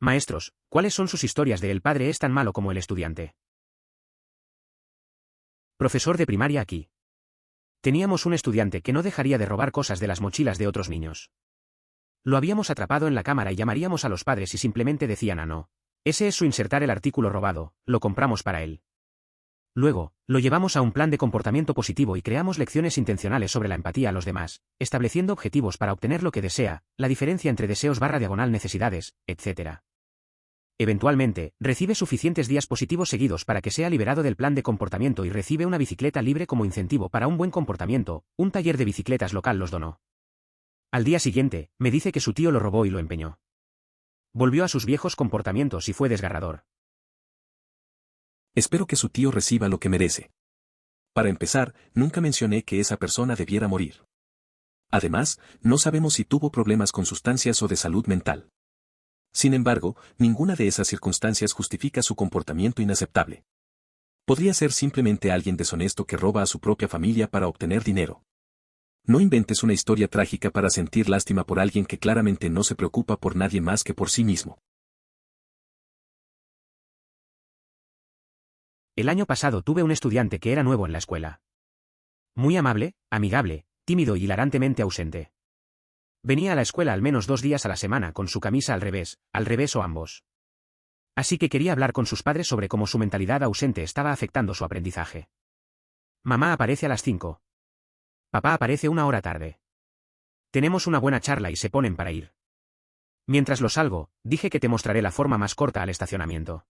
Maestros, ¿cuáles son sus historias de el padre es tan malo como el estudiante? Profesor de primaria aquí. Teníamos un estudiante que no dejaría de robar cosas de las mochilas de otros niños. Lo habíamos atrapado en la cámara y llamaríamos a los padres y simplemente decían no. Ese es su insertar el artículo robado, lo compramos para él. Luego, lo llevamos a un plan de comportamiento positivo y creamos lecciones intencionales sobre la empatía a los demás, estableciendo objetivos para obtener lo que desea, la diferencia entre deseos/necesidades, etc. Eventualmente, recibe suficientes días positivos seguidos para que sea liberado del plan de comportamiento y recibe una bicicleta libre como incentivo para un buen comportamiento, un taller de bicicletas local los donó. Al día siguiente, me dice que su tío lo robó y lo empeñó. Volvió a sus viejos comportamientos y fue desgarrador. Espero que su tío reciba lo que merece. Para empezar, nunca mencioné que esa persona debiera morir. Además, no sabemos si tuvo problemas con sustancias o de salud mental. Sin embargo, ninguna de esas circunstancias justifica su comportamiento inaceptable. Podría ser simplemente alguien deshonesto que roba a su propia familia para obtener dinero. No inventes una historia trágica para sentir lástima por alguien que claramente no se preocupa por nadie más que por sí mismo. El año pasado tuve un estudiante que era nuevo en la escuela. Muy amable, amigable, tímido y hilarantemente ausente. Venía a la escuela al menos 2 días a la semana con su camisa al revés o ambos. Así que quería hablar con sus padres sobre cómo su mentalidad ausente estaba afectando su aprendizaje. Mamá aparece a las 5. Papá aparece 1 hora tarde. Tenemos una buena charla y se ponen para ir. Mientras lo salgo, dije que te mostraré la forma más corta al estacionamiento.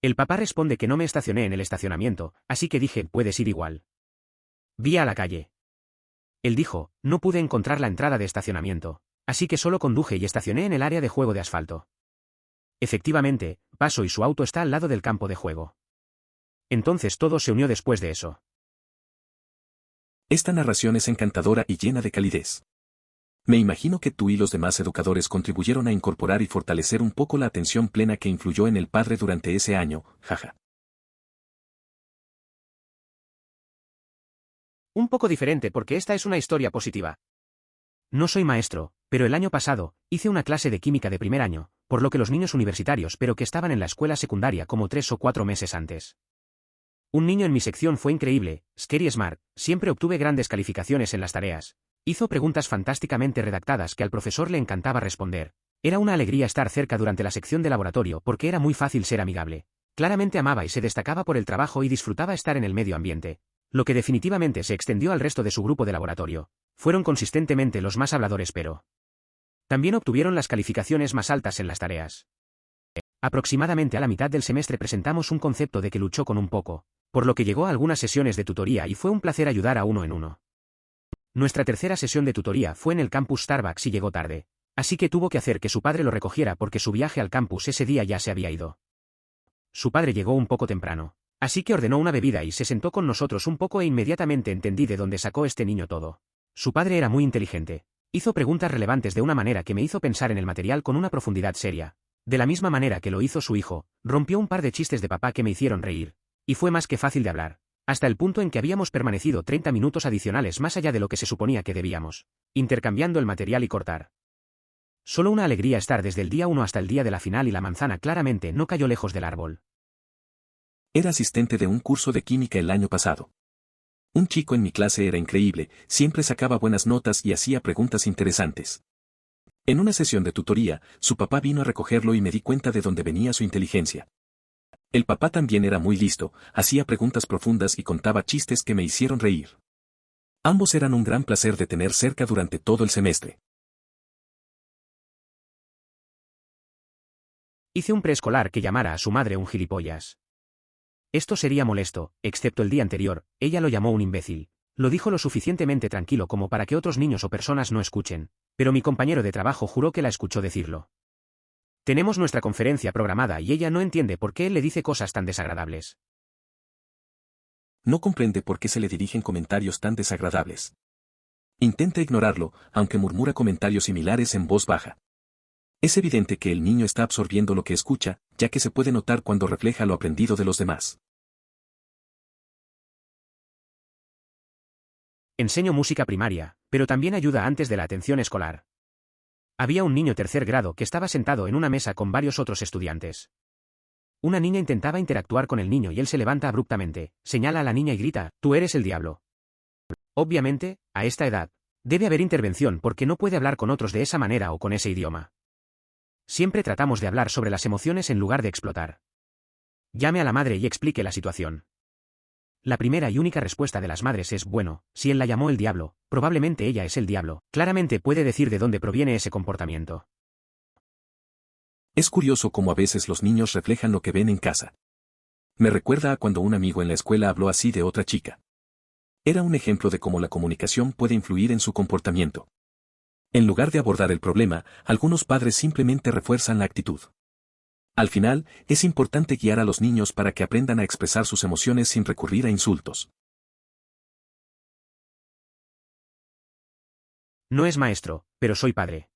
El papá responde que no me estacioné en el estacionamiento, así que dije, puedes ir igual. Vi a la calle. Él dijo, no pude encontrar la entrada de estacionamiento, así que solo conduje y estacioné en el área de juego de asfalto. Efectivamente, paso y su auto está al lado del campo de juego. Entonces todo se unió después de eso. Esta narración es encantadora y llena de calidez. Me imagino que tú y los demás educadores contribuyeron a incorporar y fortalecer un poco la atención plena que influyó en el padre durante ese año, jaja. Un poco diferente porque esta es una historia positiva. No soy maestro, pero el año pasado, hice una clase de química de primer año, por lo que los niños universitarios pero que estaban en la escuela secundaria como 3 o 4 meses antes. Un niño en mi sección fue increíble, Scary Smart, siempre obtuve grandes calificaciones en las tareas. Hizo preguntas fantásticamente redactadas que al profesor le encantaba responder. Era una alegría estar cerca durante la sección de laboratorio porque era muy fácil ser amigable. Claramente amaba y se destacaba por el trabajo y disfrutaba estar en el medio ambiente. Lo que definitivamente se extendió al resto de su grupo de laboratorio. Fueron consistentemente los más habladores pero también obtuvieron las calificaciones más altas en las tareas. Aproximadamente a la mitad del semestre presentamos un concepto de que luchó con un poco, por lo que llegó a algunas sesiones de tutoría y fue un placer ayudar a uno en uno. Nuestra tercera sesión de tutoría fue en el campus Starbucks y llegó tarde, así que tuvo que hacer que su padre lo recogiera porque su viaje al campus ese día ya se había ido. Su padre llegó un poco temprano, así que ordenó una bebida y se sentó con nosotros un poco e inmediatamente entendí de dónde sacó este niño todo. Su padre era muy inteligente, hizo preguntas relevantes de una manera que me hizo pensar en el material con una profundidad seria. De la misma manera que lo hizo su hijo, rompió un par de chistes de papá que me hicieron reír, y fue más que fácil de hablar. Hasta el punto en que habíamos permanecido 30 minutos adicionales más allá de lo que se suponía que debíamos, intercambiando el material y cortar. Solo una alegría estar desde el día 1 hasta el día de la final y la manzana claramente no cayó lejos del árbol. Era asistente de un curso de química el año pasado. Un chico en mi clase era increíble, siempre sacaba buenas notas y hacía preguntas interesantes. En una sesión de tutoría, su papá vino a recogerlo y me di cuenta de dónde venía su inteligencia. El papá también era muy listo, hacía preguntas profundas y contaba chistes que me hicieron reír. Ambos eran un gran placer de tener cerca durante todo el semestre. Hice un preescolar que llamara a su madre un gilipollas. Esto sería molesto, excepto el día anterior, ella lo llamó un imbécil. Lo dijo lo suficientemente tranquilo como para que otros niños o personas no escuchen, pero mi compañero de trabajo juró que la escuchó decirlo. Tenemos nuestra conferencia programada y ella no entiende por qué él le dice cosas tan desagradables. No comprende por qué se le dirigen comentarios tan desagradables. Intenta ignorarlo, aunque murmura comentarios similares en voz baja. Es evidente que el niño está absorbiendo lo que escucha, ya que se puede notar cuando refleja lo aprendido de los demás. Enseño música primaria, pero también ayuda antes de la atención escolar. Había un niño tercer grado que estaba sentado en una mesa con varios otros estudiantes. Una niña intentaba interactuar con el niño y él se levanta abruptamente, señala a la niña y grita, «Tú eres el diablo». Obviamente, a esta edad, debe haber intervención porque no puede hablar con otros de esa manera o con ese idioma. Siempre tratamos de hablar sobre las emociones en lugar de explotar. Llame a la madre y explique la situación. La primera y única respuesta de las madres es, bueno, si él la llamó el diablo, probablemente ella es el diablo. Claramente puede decir de dónde proviene ese comportamiento. Es curioso cómo a veces los niños reflejan lo que ven en casa. Me recuerda a cuando un amigo en la escuela habló así de otra chica. Era un ejemplo de cómo la comunicación puede influir en su comportamiento. En lugar de abordar el problema, algunos padres simplemente refuerzan la actitud. Al final, es importante guiar a los niños para que aprendan a expresar sus emociones sin recurrir a insultos. No es maestro, pero soy padre.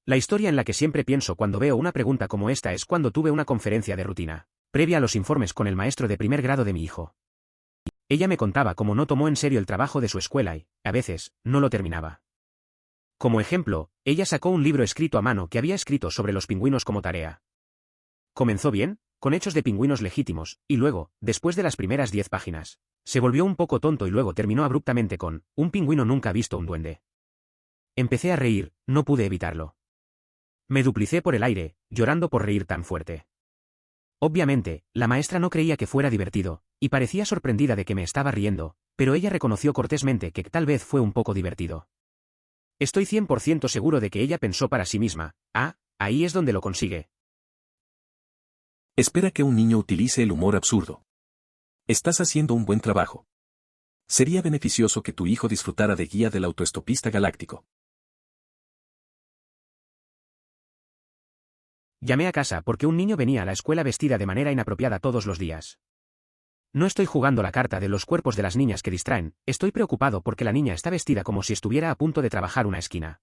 La historia en la que siempre pienso cuando veo una pregunta como esta es cuando tuve una conferencia de rutina, previa a los informes con el maestro de primer grado de mi hijo. Ella me contaba cómo no tomó en serio el trabajo de su escuela y, a veces, no lo terminaba. Como ejemplo, ella sacó un libro escrito a mano que había escrito sobre los pingüinos como tarea. Comenzó bien, con hechos de pingüinos legítimos, y luego, después de las primeras 10 páginas, se volvió un poco tonto y luego terminó abruptamente con, un pingüino nunca ha visto un duende. Empecé a reír, no pude evitarlo. Me duplicé por el aire, llorando por reír tan fuerte. Obviamente, la maestra no creía que fuera divertido, y parecía sorprendida de que me estaba riendo, pero ella reconoció cortésmente que tal vez fue un poco divertido. Estoy 100% seguro de que ella pensó para sí misma, ahí es donde lo consigue. Espera que un niño utilice el humor absurdo. Estás haciendo un buen trabajo. Sería beneficioso que tu hijo disfrutara de Guía del Autoestopista Galáctico. Llamé a casa porque un niño venía a la escuela vestida de manera inapropiada todos los días. No estoy jugando la carta de los cuerpos de las niñas que distraen, estoy preocupado porque la niña está vestida como si estuviera a punto de trabajar una esquina.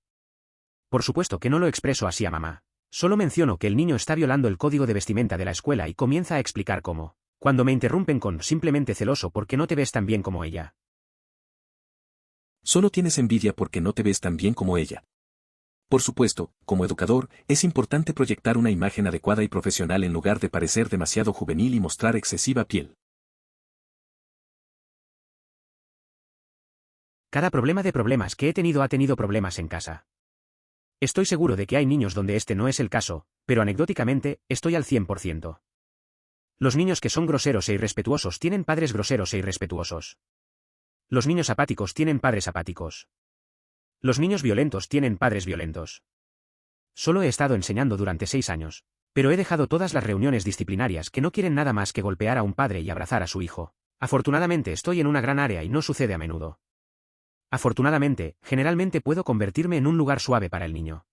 Por supuesto que no lo expreso así a mamá. Solo menciono que el niño está violando el código de vestimenta de la escuela y comienza a explicar cómo. Cuando me interrumpen con simplemente celoso porque no te ves tan bien como ella. Solo tienes envidia porque no te ves tan bien como ella. Por supuesto, como educador, es importante proyectar una imagen adecuada y profesional en lugar de parecer demasiado juvenil y mostrar excesiva piel. Cada problema de problemas que he tenido ha tenido problemas en casa. Estoy seguro de que hay niños donde este no es el caso, pero anecdóticamente, estoy al 100%. Los niños que son groseros e irrespetuosos tienen padres groseros e irrespetuosos. Los niños apáticos tienen padres apáticos. Los niños violentos tienen padres violentos. Solo he estado enseñando durante 6 años, pero he dejado todas las reuniones disciplinarias que no quieren nada más que golpear a un padre y abrazar a su hijo. Afortunadamente estoy en una gran área y no sucede a menudo. Afortunadamente, generalmente puedo convertirme en un lugar suave para el niño.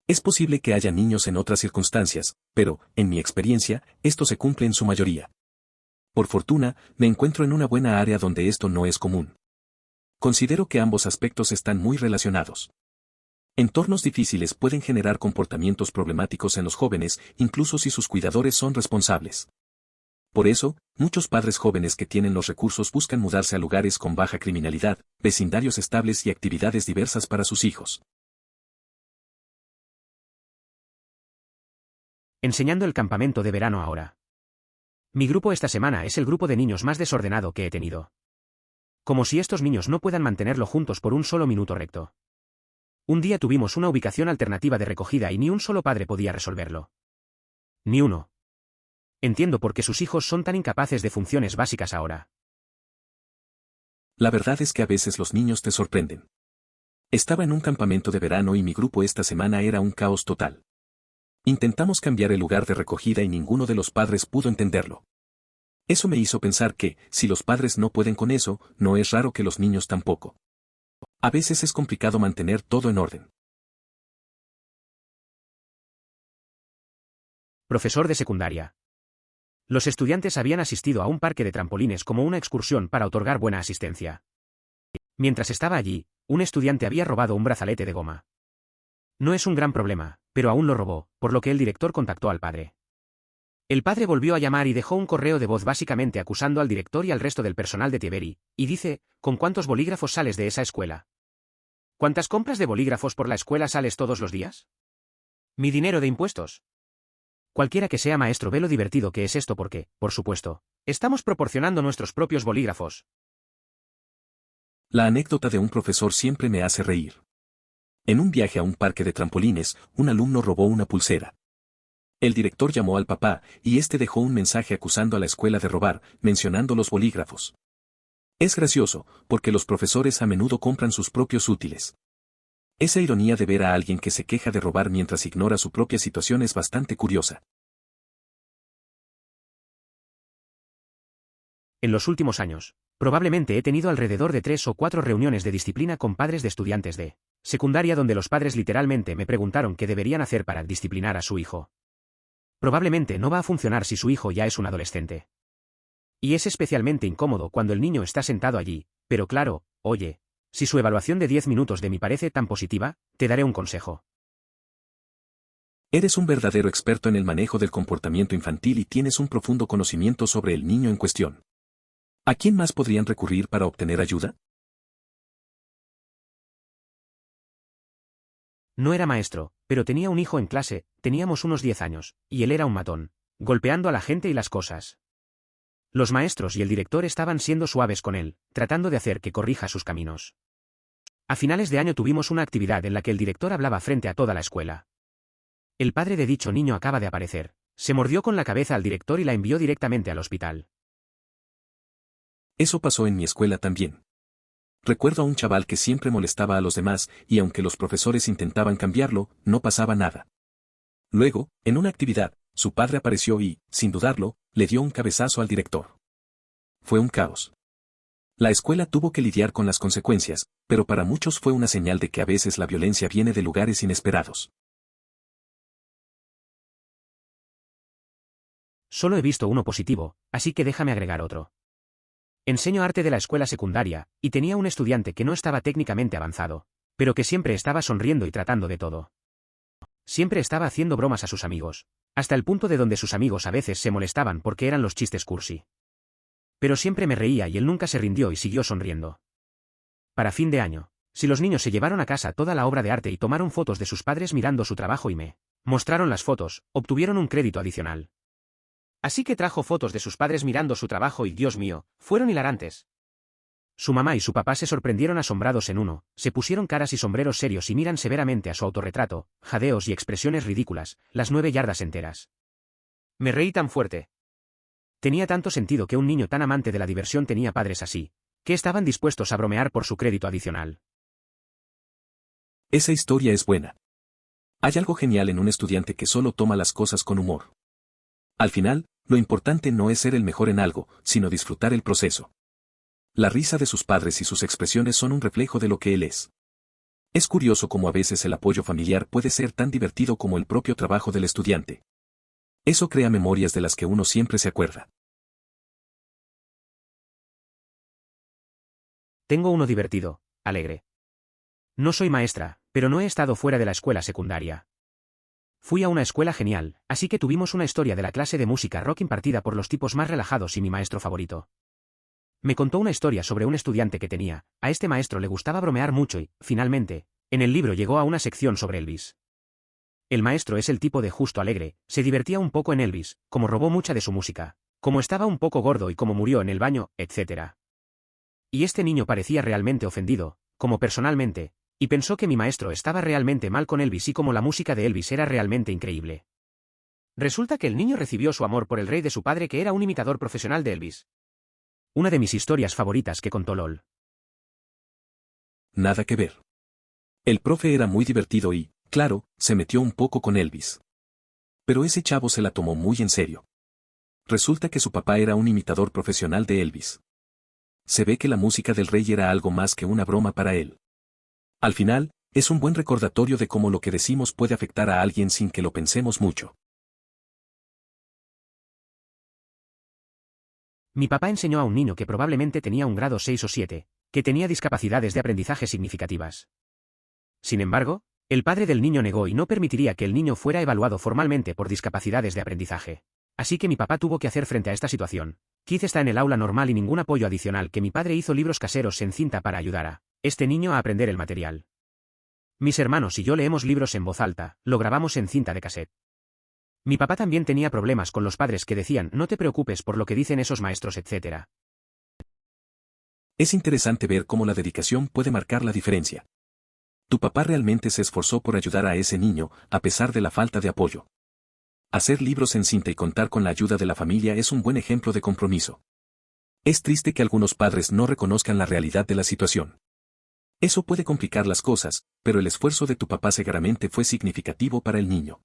Es posible que haya niños en otras circunstancias, pero, en mi experiencia, esto se cumple en su mayoría. Por fortuna, me encuentro en una buena área donde esto no es común. Considero que ambos aspectos están muy relacionados. Entornos difíciles pueden generar comportamientos problemáticos en los jóvenes, incluso si sus cuidadores son responsables. Por eso, muchos padres jóvenes que tienen los recursos buscan mudarse a lugares con baja criminalidad, vecindarios estables y actividades diversas para sus hijos. Enseñando el campamento de verano ahora. Mi grupo esta semana es el grupo de niños más desordenado que he tenido. Como si estos niños no puedan mantenerlo juntos por un solo minuto recto. Un día tuvimos una ubicación alternativa de recogida y ni un solo padre podía resolverlo. Ni uno. Entiendo por qué sus hijos son tan incapaces de funciones básicas ahora. La verdad es que a veces los niños te sorprenden. Estaba en un campamento de verano y mi grupo esta semana era un caos total. Intentamos cambiar el lugar de recogida y ninguno de los padres pudo entenderlo. Eso me hizo pensar que, si los padres no pueden con eso, no es raro que los niños tampoco. A veces es complicado mantener todo en orden. Profesor de secundaria. Los estudiantes habían asistido a un parque de trampolines como una excursión para otorgar buena asistencia. Mientras estaba allí, un estudiante había robado un brazalete de goma. No es un gran problema, pero aún lo robó, por lo que el director contactó al padre. El padre volvió a llamar y dejó un correo de voz básicamente acusando al director y al resto del personal de Tiberi, y dice, ¿con cuántos bolígrafos sales de esa escuela? ¿Cuántas compras de bolígrafos por la escuela sales todos los días? Mi dinero de impuestos. Cualquiera que sea maestro ve lo divertido que es esto porque, por supuesto, estamos proporcionando nuestros propios bolígrafos. La anécdota de un profesor siempre me hace reír. En un viaje a un parque de trampolines, un alumno robó una pulsera. El director llamó al papá, y este dejó un mensaje acusando a la escuela de robar, mencionando los bolígrafos. Es gracioso, porque los profesores a menudo compran sus propios útiles. Esa ironía de ver a alguien que se queja de robar mientras ignora su propia situación es bastante curiosa. En los últimos años, probablemente he tenido alrededor de 3 o 4 reuniones de disciplina con padres de estudiantes de secundaria donde los padres literalmente me preguntaron qué deberían hacer para disciplinar a su hijo. Probablemente no va a funcionar si su hijo ya es un adolescente. Y es especialmente incómodo cuando el niño está sentado allí, pero claro, oye, si su evaluación de 10 minutos de mí parece tan positiva, te daré un consejo. Eres un verdadero experto en el manejo del comportamiento infantil y tienes un profundo conocimiento sobre el niño en cuestión. ¿A quién más podrían recurrir para obtener ayuda? No era maestro, pero tenía un hijo en clase, teníamos unos 10 años, y él era un matón, golpeando a la gente y las cosas. Los maestros y el director estaban siendo suaves con él, tratando de hacer que corrija sus caminos. A finales de año tuvimos una actividad en la que el director hablaba frente a toda la escuela. El padre de dicho niño acaba de aparecer, se mordió con la cabeza al director y la envió directamente al hospital. Eso pasó en mi escuela también. Recuerdo a un chaval que siempre molestaba a los demás, y aunque los profesores intentaban cambiarlo, no pasaba nada. Luego, en una actividad, su padre apareció y, sin dudarlo, le dio un cabezazo al director. Fue un caos. La escuela tuvo que lidiar con las consecuencias, pero para muchos fue una señal de que a veces la violencia viene de lugares inesperados. Solo he visto uno positivo, así que déjame agregar otro. Enseño arte de la escuela secundaria, y tenía un estudiante que no estaba técnicamente avanzado, pero que siempre estaba sonriendo y tratando de todo. Siempre estaba haciendo bromas a sus amigos, hasta el punto de donde sus amigos a veces se molestaban porque eran los chistes cursi. Pero siempre me reía y él nunca se rindió y siguió sonriendo. Para fin de año, si los niños se llevaron a casa toda la obra de arte y tomaron fotos de sus padres mirando su trabajo y me mostraron las fotos, obtuvieron un crédito adicional. Así que trajo fotos de sus padres mirando su trabajo y, Dios mío, fueron hilarantes. Su mamá y su papá se sorprendieron asombrados en uno, se pusieron caras y sombreros serios y miran severamente a su autorretrato, jadeos y expresiones ridículas, las 9 yardas enteras. Me reí tan fuerte. Tenía tanto sentido que un niño tan amante de la diversión tenía padres así, que estaban dispuestos a bromear por su crédito adicional. Esa historia es buena. Hay algo genial en un estudiante que solo toma las cosas con humor. Al final, lo importante no es ser el mejor en algo, sino disfrutar el proceso. La risa de sus padres y sus expresiones son un reflejo de lo que él es. Es curioso cómo a veces el apoyo familiar puede ser tan divertido como el propio trabajo del estudiante. Eso crea memorias de las que uno siempre se acuerda. Tengo uno divertido, alegre. No soy maestra, pero no he estado fuera de la escuela secundaria. Fui a una escuela genial, así que tuvimos una historia de la clase de música rock impartida por los tipos más relajados y mi maestro favorito. Me contó una historia sobre un estudiante que tenía, a este maestro le gustaba bromear mucho y, finalmente, en el libro llegó a una sección sobre Elvis. El maestro es el tipo de justo alegre, se divertía un poco en Elvis, como robó mucha de su música, como estaba un poco gordo y como murió en el baño, etc. Y este niño parecía realmente ofendido, como personalmente, y pensó que mi maestro estaba realmente mal con Elvis y como la música de Elvis era realmente increíble. Resulta que el niño recibió su amor por el rey de su padre que era un imitador profesional de Elvis. Una de mis historias favoritas que contó LOL. Nada que ver. El profe era muy divertido y, claro, se metió un poco con Elvis. Pero ese chavo se la tomó muy en serio. Resulta que su papá era un imitador profesional de Elvis. Se ve que la música del rey era algo más que una broma para él. Al final, es un buen recordatorio de cómo lo que decimos puede afectar a alguien sin que lo pensemos mucho. Mi papá enseñó a un niño que probablemente tenía un grado 6 o 7, que tenía discapacidades de aprendizaje significativas. Sin embargo, el padre del niño negó y no permitiría que el niño fuera evaluado formalmente por discapacidades de aprendizaje. Así que mi papá tuvo que hacer frente a esta situación. Keith está en el aula normal y ningún apoyo adicional que mi padre hizo libros caseros en cinta para ayudar a este niño a aprender el material. Mis hermanos y yo leemos libros en voz alta, lo grabamos en cinta de cassette. Mi papá también tenía problemas con los padres que decían, no te preocupes por lo que dicen esos maestros, etc. Es interesante ver cómo la dedicación puede marcar la diferencia. Tu papá realmente se esforzó por ayudar a ese niño, a pesar de la falta de apoyo. Hacer libros en cinta y contar con la ayuda de la familia es un buen ejemplo de compromiso. Es triste que algunos padres no reconozcan la realidad de la situación. Eso puede complicar las cosas, pero el esfuerzo de tu papá seguramente fue significativo para el niño.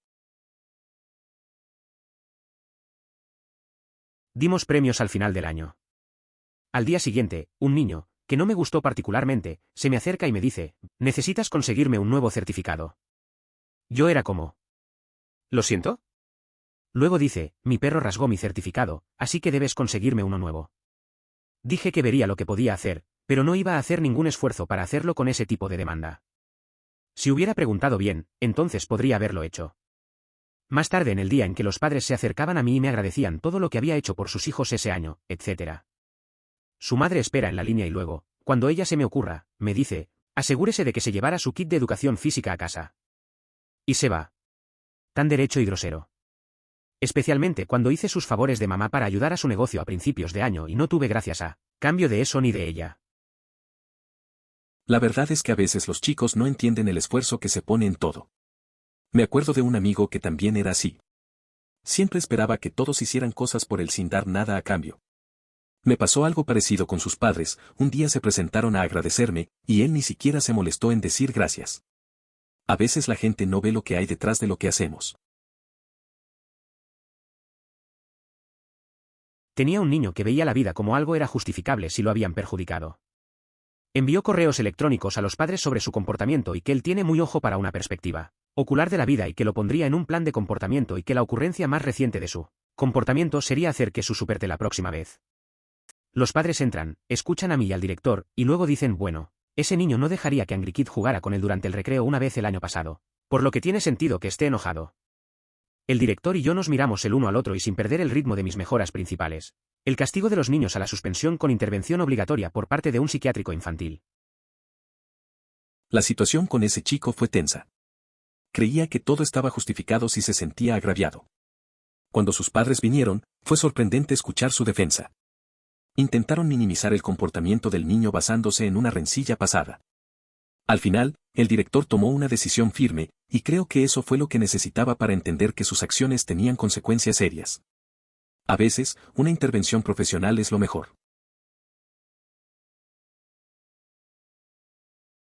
Dimos premios al final del año. Al día siguiente, un niño, que no me gustó particularmente, se me acerca y me dice, necesitas conseguirme un nuevo certificado. Yo era como, ¿lo siento? Luego dice, mi perro rasgó mi certificado, así que debes conseguirme uno nuevo. Dije que vería lo que podía hacer, pero no iba a hacer ningún esfuerzo para hacerlo con ese tipo de demanda. Si hubiera preguntado bien, entonces podría haberlo hecho. Más tarde en el día en que los padres se acercaban a mí y me agradecían todo lo que había hecho por sus hijos ese año, etc. Su madre espera en la línea y luego, cuando ella se me ocurra, me dice, asegúrese de que se llevara su kit de educación física a casa. Y se va. Tan derecho y grosero. Especialmente cuando hice sus favores de mamá para ayudar a su negocio a principios de año y no tuve gracias a cambio de eso ni de ella. La verdad es que a veces los chicos no entienden el esfuerzo que se pone en todo. Me acuerdo de un amigo que también era así. Siempre esperaba que todos hicieran cosas por él sin dar nada a cambio. Me pasó algo parecido con sus padres, un día se presentaron a agradecerme, y él ni siquiera se molestó en decir gracias. A veces la gente no ve lo que hay detrás de lo que hacemos. Tenía un niño que veía la vida como algo era justificable si lo habían perjudicado. Envió correos electrónicos a los padres sobre su comportamiento y que él tiene muy ojo para una perspectiva ocular de la vida y que lo pondría en un plan de comportamiento y que la ocurrencia más reciente de su comportamiento sería hacer que su superte la próxima vez. Los padres entran, escuchan a mí y al director, y luego dicen, bueno, ese niño no dejaría que Angry Kid jugara con él durante el recreo una vez el año pasado, por lo que tiene sentido que esté enojado. El director y yo nos miramos el uno al otro y sin perder el ritmo de mis mejoras principales. El castigo de los niños a la suspensión con intervención obligatoria por parte de un psiquiátrico infantil. La situación con ese chico fue tensa. Creía que todo estaba justificado si se sentía agraviado. Cuando sus padres vinieron, fue sorprendente escuchar su defensa. Intentaron minimizar el comportamiento del niño basándose en una rencilla pasada. Al final, el director tomó una decisión firme, y creo que eso fue lo que necesitaba para entender que sus acciones tenían consecuencias serias. A veces, una intervención profesional es lo mejor.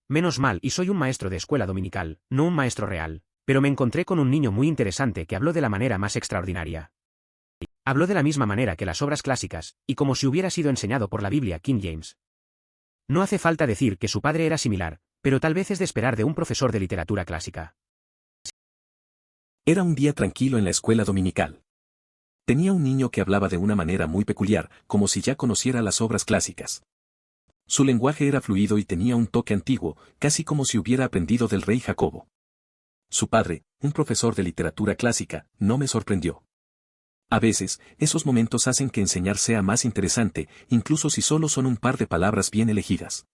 Menos mal, y soy un maestro de escuela dominical, no un maestro real, pero me encontré con un niño muy interesante que habló de la manera más extraordinaria. Habló de la misma manera que las obras clásicas, y como si hubiera sido enseñado por la Biblia King James. No hace falta decir que su padre era similar, pero tal vez es de esperar de un profesor de literatura clásica. Era un día tranquilo en la escuela dominical. Tenía un niño que hablaba de una manera muy peculiar, como si ya conociera las obras clásicas. Su lenguaje era fluido y tenía un toque antiguo, casi como si hubiera aprendido del rey Jacobo. Su padre, un profesor de literatura clásica, no me sorprendió. A veces, esos momentos hacen que enseñar sea más interesante, incluso si solo son un par de palabras bien elegidas.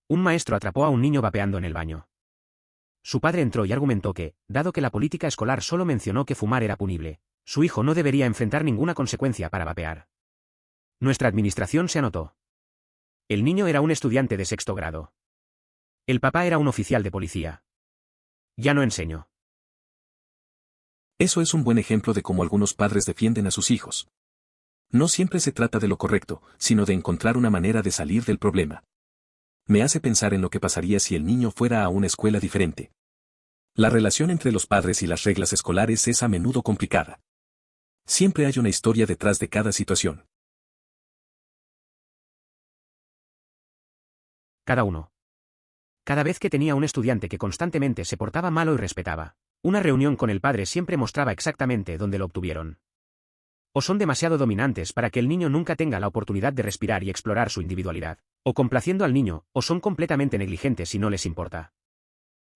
Un maestro atrapó a un niño vapeando en el baño. Su padre entró y argumentó que, dado que la política escolar solo mencionó que fumar era punible, su hijo no debería enfrentar ninguna consecuencia para vapear. Nuestra administración se anotó. El niño era un estudiante de 6º grado. El papá era un oficial de policía. Ya no enseño. Eso es un buen ejemplo de cómo algunos padres defienden a sus hijos. No siempre se trata de lo correcto, sino de encontrar una manera de salir del problema. Me hace pensar en lo que pasaría si el niño fuera a una escuela diferente. La relación entre los padres y las reglas escolares es a menudo complicada. Siempre hay una historia detrás de cada situación. Cada uno. Cada vez que tenía un estudiante que constantemente se portaba mal o irrespetaba, una reunión con el padre siempre mostraba exactamente dónde lo obtuvieron. O son demasiado dominantes para que el niño nunca tenga la oportunidad de respirar y explorar su individualidad, o complaciendo al niño, o son completamente negligentes y no les importa.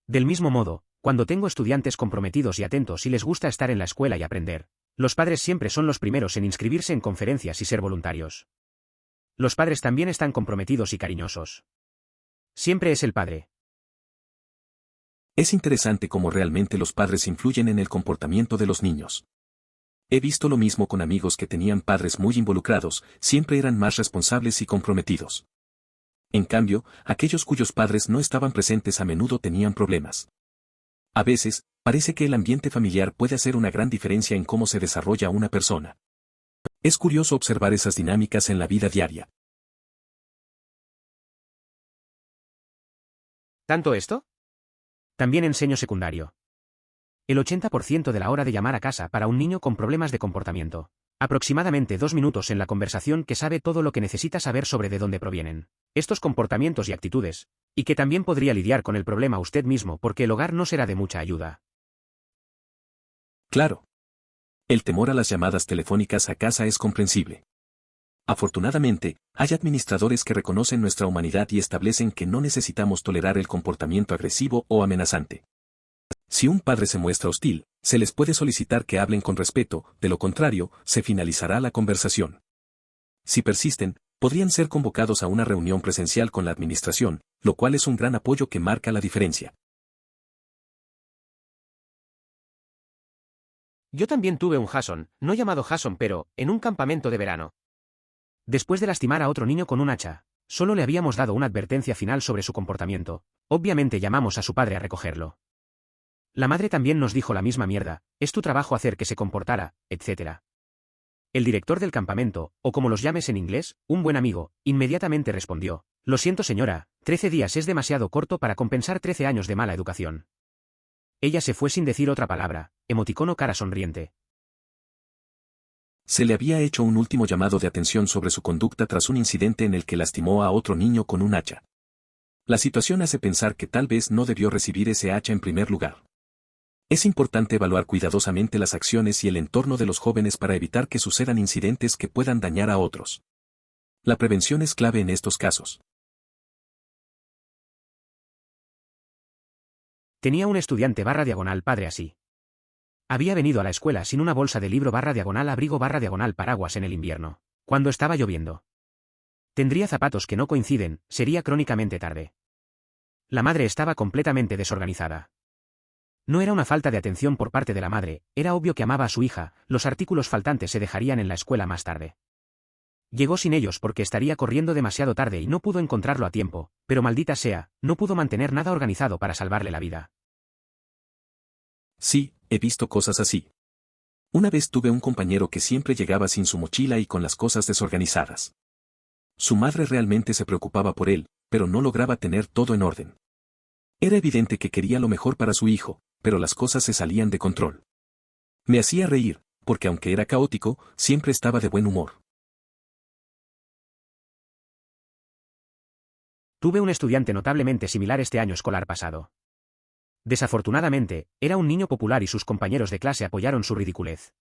Del mismo modo, cuando tengo estudiantes comprometidos y atentos y les gusta estar en la escuela y aprender, los padres siempre son los primeros en inscribirse en conferencias y ser voluntarios. Los padres también están comprometidos y cariñosos. Siempre es el padre. Es interesante cómo realmente los padres influyen en el comportamiento de los niños. He visto lo mismo con amigos que tenían padres muy involucrados, siempre eran más responsables y comprometidos. En cambio, aquellos cuyos padres no estaban presentes a menudo tenían problemas. A veces, parece que el ambiente familiar puede hacer una gran diferencia en cómo se desarrolla una persona. Es curioso observar esas dinámicas en la vida diaria. ¿Tanto esto? También enseño secundario. El 80% de la hora de llamar a casa para un niño con problemas de comportamiento. Aproximadamente 2 minutos en la conversación que sabe todo lo que necesita saber sobre de dónde provienen estos comportamientos y actitudes, y que también podría lidiar con el problema usted mismo porque el hogar no será de mucha ayuda. Claro. El temor a las llamadas telefónicas a casa es comprensible. Afortunadamente, hay administradores que reconocen nuestra humanidad y establecen que no necesitamos tolerar el comportamiento agresivo o amenazante. Si un padre se muestra hostil, se les puede solicitar que hablen con respeto, de lo contrario, se finalizará la conversación. Si persisten, podrían ser convocados a una reunión presencial con la administración, lo cual es un gran apoyo que marca la diferencia. Yo también tuve un Jason, no llamado Jason pero, en un campamento de verano. Después de lastimar a otro niño con un hacha, solo le habíamos dado una advertencia final sobre su comportamiento, obviamente llamamos a su padre a recogerlo. La madre también nos dijo la misma mierda, es tu trabajo hacer que se comportara, etc. El director del campamento, o como los llames en inglés, un buen amigo, inmediatamente respondió, lo siento señora, 13 días es demasiado corto para compensar 13 años de mala educación. Ella se fue sin decir otra palabra, emoticono cara sonriente. Se le había hecho un último llamado de atención sobre su conducta tras un incidente en el que lastimó a otro niño con un hacha. La situación hace pensar que tal vez no debió recibir ese hacha en primer lugar. Es importante evaluar cuidadosamente las acciones y el entorno de los jóvenes para evitar que sucedan incidentes que puedan dañar a otros. La prevención es clave en estos casos. Tenía un estudiante / padre así. Había venido a la escuela sin una bolsa de libro / abrigo / paraguas en el invierno, cuando estaba lloviendo. Tendría zapatos que no coinciden, sería crónicamente tarde. La madre estaba completamente desorganizada. No era una falta de atención por parte de la madre, era obvio que amaba a su hija, los artículos faltantes se dejarían en la escuela más tarde. Llegó sin ellos porque estaría corriendo demasiado tarde y no pudo encontrarlo a tiempo, pero maldita sea, no pudo mantener nada organizado para salvarle la vida. Sí, he visto cosas así. Una vez tuve un compañero que siempre llegaba sin su mochila y con las cosas desorganizadas. Su madre realmente se preocupaba por él, pero no lograba tener todo en orden. Era evidente que quería lo mejor para su hijo, pero las cosas se salían de control. Me hacía reír, porque aunque era caótico, siempre estaba de buen humor. Tuve un estudiante notablemente similar este año escolar pasado. Desafortunadamente, era un niño popular y sus compañeros de clase apoyaron su ridiculez.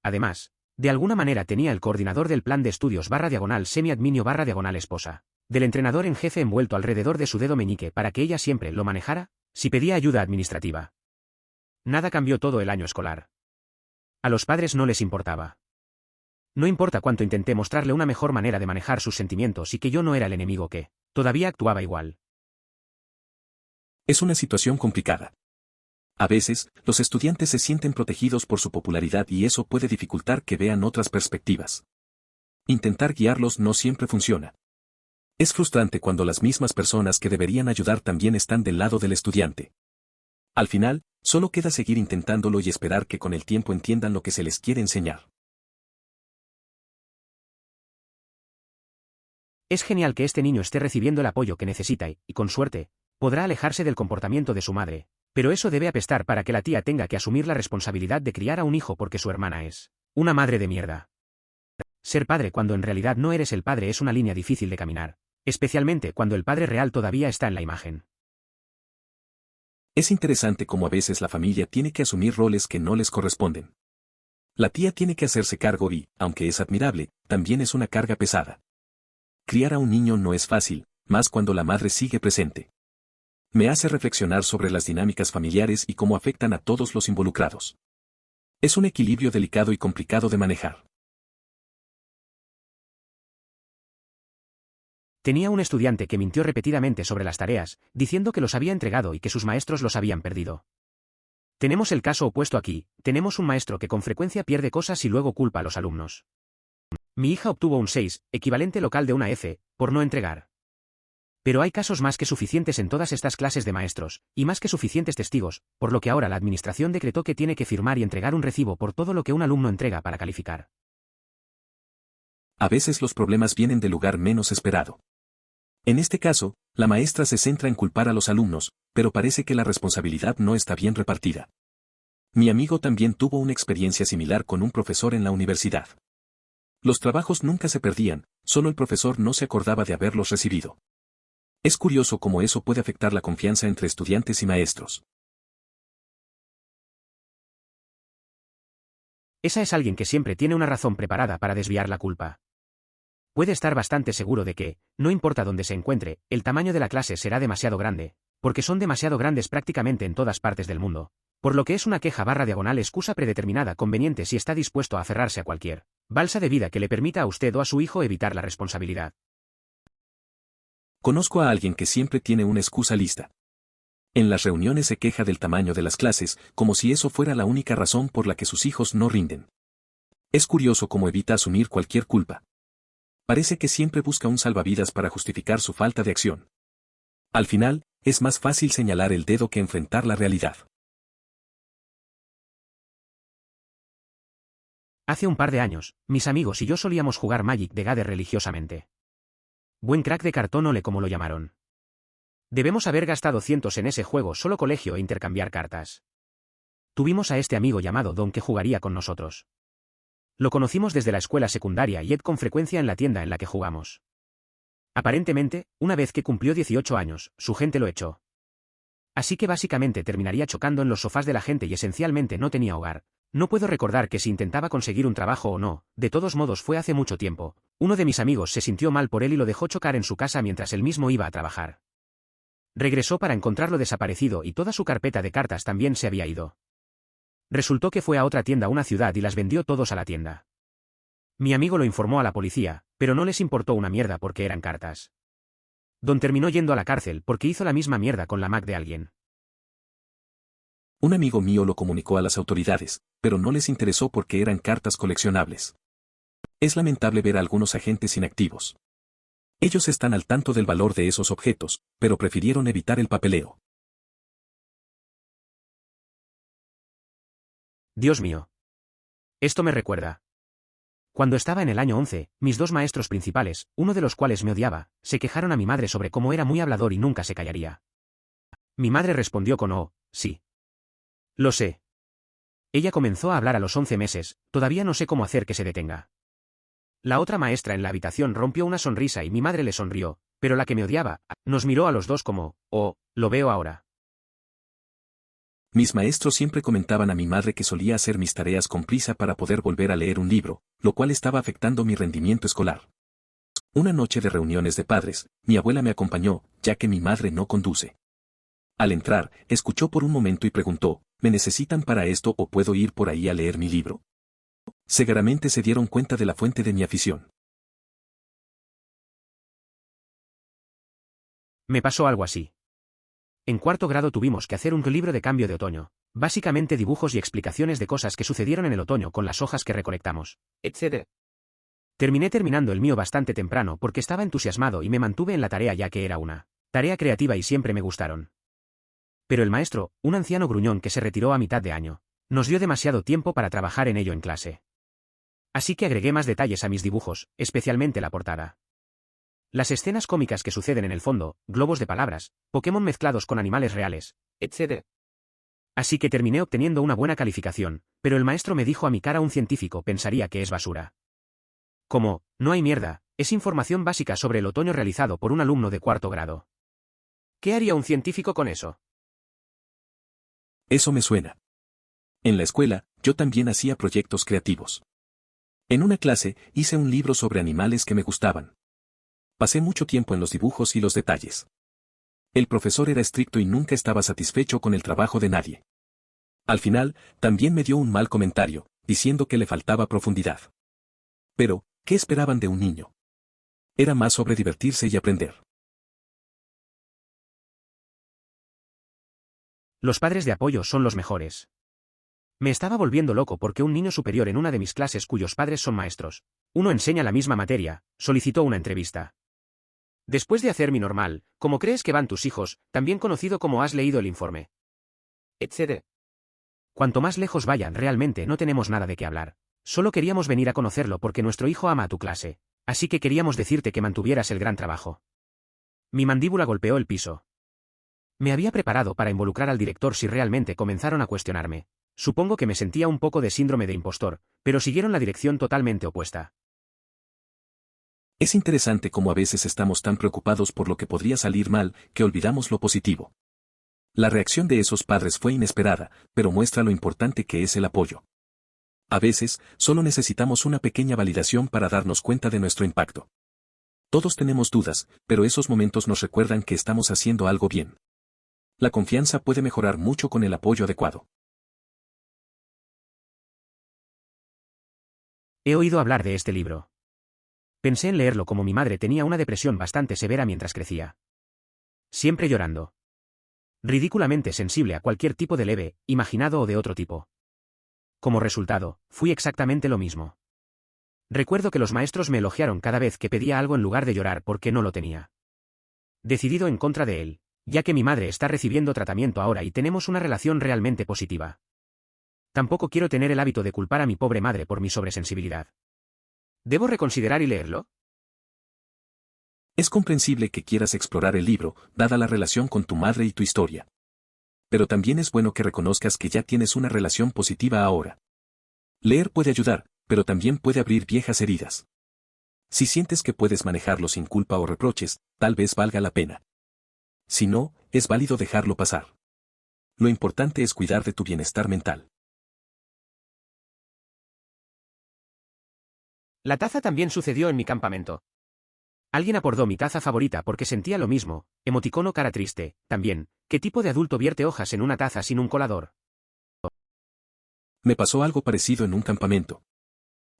Además, de alguna manera tenía el coordinador del plan de estudios / semi-adminio / esposa, del entrenador en jefe envuelto alrededor de su dedo meñique para que ella siempre lo manejara, si pedía ayuda administrativa. Nada cambió todo el año escolar. A los padres no les importaba. No importa cuánto intenté mostrarle una mejor manera de manejar sus sentimientos y que yo no era el enemigo que, todavía actuaba igual. Es una situación complicada. A veces, los estudiantes se sienten protegidos por su popularidad y eso puede dificultar que vean otras perspectivas. Intentar guiarlos no siempre funciona. Es frustrante cuando las mismas personas que deberían ayudar también están del lado del estudiante. Al final, solo queda seguir intentándolo y esperar que con el tiempo entiendan lo que se les quiere enseñar. Es genial que este niño esté recibiendo el apoyo que necesita y, con suerte, podrá alejarse del comportamiento de su madre, pero eso debe apestar para que la tía tenga que asumir la responsabilidad de criar a un hijo porque su hermana es una madre de mierda. Ser padre cuando en realidad no eres el padre es una línea difícil de caminar, especialmente cuando el padre real todavía está en la imagen. Es interesante cómo a veces la familia tiene que asumir roles que no les corresponden. La tía tiene que hacerse cargo y, aunque es admirable, también es una carga pesada. Criar a un niño no es fácil, más cuando la madre sigue presente. Me hace reflexionar sobre las dinámicas familiares y cómo afectan a todos los involucrados. Es un equilibrio delicado y complicado de manejar. Tenía un estudiante que mintió repetidamente sobre las tareas, diciendo que los había entregado y que sus maestros los habían perdido. Tenemos el caso opuesto aquí, tenemos un maestro que con frecuencia pierde cosas y luego culpa a los alumnos. Mi hija obtuvo un 6, equivalente local de una F, por no entregar. Pero hay casos más que suficientes en todas estas clases de maestros, y más que suficientes testigos, por lo que ahora la administración decretó que tiene que firmar y entregar un recibo por todo lo que un alumno entrega para calificar. A veces los problemas vienen del lugar menos esperado. En este caso, la maestra se centra en culpar a los alumnos, pero parece que la responsabilidad no está bien repartida. Mi amigo también tuvo una experiencia similar con un profesor en la universidad. Los trabajos nunca se perdían, solo el profesor no se acordaba de haberlos recibido. Es curioso cómo eso puede afectar la confianza entre estudiantes y maestros. Esa es alguien que siempre tiene una razón preparada para desviar la culpa. Puede estar bastante seguro de que, no importa dónde se encuentre, el tamaño de la clase será demasiado grande, porque son demasiado grandes prácticamente en todas partes del mundo, por lo que es una queja / diagonal excusa predeterminada conveniente si está dispuesto a aferrarse a cualquier balsa de vida que le permita a usted o a su hijo evitar la responsabilidad. Conozco a alguien que siempre tiene una excusa lista. En las reuniones se queja del tamaño de las clases, como si eso fuera la única razón por la que sus hijos no rinden. Es curioso cómo evita asumir cualquier culpa. Parece que siempre busca un salvavidas para justificar su falta de acción. Al final, es más fácil señalar el dedo que enfrentar la realidad. Hace un par de años, mis amigos y yo solíamos jugar Magic the Gathering religiosamente. Buen crack de cartón ole como lo llamaron. Debemos haber gastado cientos en ese juego solo colegio e intercambiar cartas. Tuvimos a este amigo llamado Don que jugaría con nosotros. Lo conocimos desde la escuela secundaria y Ed con frecuencia en la tienda en la que jugamos. Aparentemente, una vez que cumplió 18 años, su gente lo echó. Así que básicamente terminaría chocando en los sofás de la gente y esencialmente no tenía hogar. No puedo recordar que si intentaba conseguir un trabajo o no, de todos modos fue hace mucho tiempo. Uno de mis amigos se sintió mal por él y lo dejó chocar en su casa mientras él mismo iba a trabajar. Regresó para encontrarlo desaparecido y toda su carpeta de cartas también se había ido. Resultó que fue a otra tienda a una ciudad y las vendió todos a la tienda. Mi amigo lo informó a la policía, pero no les importó una mierda porque eran cartas. Don terminó yendo a la cárcel porque hizo la misma mierda con la Mac de alguien. Un amigo mío lo comunicó a las autoridades, pero no les interesó porque eran cartas coleccionables. Es lamentable ver a algunos agentes inactivos. Ellos están al tanto del valor de esos objetos, pero prefirieron evitar el papeleo. Dios mío. Esto me recuerda. Cuando estaba en el año 11, mis dos maestros principales, uno de los cuales me odiaba, se quejaron a mi madre sobre cómo era muy hablador y nunca se callaría. Mi madre respondió con oh, sí. Lo sé. Ella comenzó a hablar a los 11 meses, todavía no sé cómo hacer que se detenga. La otra maestra en la habitación rompió una sonrisa y mi madre le sonrió, pero la que me odiaba, nos miró a los dos como, oh, lo veo ahora. Mis maestros siempre comentaban a mi madre que solía hacer mis tareas con prisa para poder volver a leer un libro, lo cual estaba afectando mi rendimiento escolar. Una noche de reuniones de padres, mi abuela me acompañó, ya que mi madre no conduce. Al entrar, escuchó por un momento y preguntó, ¿me necesitan para esto o puedo ir por ahí a leer mi libro? Seguramente se dieron cuenta de la fuente de mi afición. Me pasó algo así. En cuarto grado tuvimos que hacer un libro de cambio de otoño, básicamente dibujos y explicaciones de cosas que sucedieron en el otoño con las hojas que recolectamos, etc. Terminé terminando el mío bastante temprano porque estaba entusiasmado y me mantuve en la tarea ya que era una tarea creativa y siempre me gustaron. Pero el maestro, un anciano gruñón que se retiró a mitad de año, nos dio demasiado tiempo para trabajar en ello en clase. Así que agregué más detalles a mis dibujos, especialmente la portada. Las escenas cómicas que suceden en el fondo, globos de palabras, Pokémon mezclados con animales reales, etc. Así que terminé obteniendo una buena calificación, pero el maestro me dijo a mi cara un científico pensaría que es basura. Como, no hay mierda, es información básica sobre el otoño realizado por un alumno de cuarto grado. ¿Qué haría un científico con eso? Eso me suena. En la escuela, yo también hacía proyectos creativos. En una clase, hice un libro sobre animales que me gustaban. Pasé mucho tiempo en los dibujos y los detalles. El profesor era estricto y nunca estaba satisfecho con el trabajo de nadie. Al final, también me dio un mal comentario, diciendo que le faltaba profundidad. Pero, ¿qué esperaban de un niño? Era más sobre divertirse y aprender. Los padres de apoyo son los mejores. Me estaba volviendo loco porque un niño superior en una de mis clases cuyos padres son maestros, uno enseña la misma materia, solicitó una entrevista. Después de hacer mi normal, ¿cómo crees que van tus hijos, también conocido como has leído el informe? Etc. Cuanto más lejos vayan realmente no tenemos nada de qué hablar. Solo queríamos venir a conocerlo porque nuestro hijo ama a tu clase, así que queríamos decirte que mantuvieras el gran trabajo. Mi mandíbula golpeó el piso. Me había preparado para involucrar al director si realmente comenzaron a cuestionarme. Supongo que me sentía un poco de síndrome de impostor, pero siguieron la dirección totalmente opuesta. Es interesante cómo a veces estamos tan preocupados por lo que podría salir mal que olvidamos lo positivo. La reacción de esos padres fue inesperada, pero muestra lo importante que es el apoyo. A veces, solo necesitamos una pequeña validación para darnos cuenta de nuestro impacto. Todos tenemos dudas, pero esos momentos nos recuerdan que estamos haciendo algo bien. La confianza puede mejorar mucho con el apoyo adecuado. He oído hablar de este libro. Pensé en leerlo como mi madre tenía una depresión bastante severa mientras crecía. Siempre llorando. Ridículamente sensible a cualquier tipo de leve, imaginado o de otro tipo. Como resultado, fui exactamente lo mismo. Recuerdo que los maestros me elogiaron cada vez que pedía algo en lugar de llorar porque no lo tenía. Decidido en contra de él, ya que mi madre está recibiendo tratamiento ahora y tenemos una relación realmente positiva. Tampoco quiero tener el hábito de culpar a mi pobre madre por mi sobresensibilidad. ¿Debo reconsiderar y leerlo? Es comprensible que quieras explorar el libro, dada la relación con tu madre y tu historia. Pero también es bueno que reconozcas que ya tienes una relación positiva ahora. Leer puede ayudar, pero también puede abrir viejas heridas. Si sientes que puedes manejarlo sin culpa o reproches, tal vez valga la pena. Si no, es válido dejarlo pasar. Lo importante es cuidar de tu bienestar mental. La taza también sucedió en mi campamento. Alguien abordó mi taza favorita porque sentía lo mismo, emoticono cara triste, también, ¿qué tipo de adulto vierte hojas en una taza sin un colador? Me pasó algo parecido en un campamento.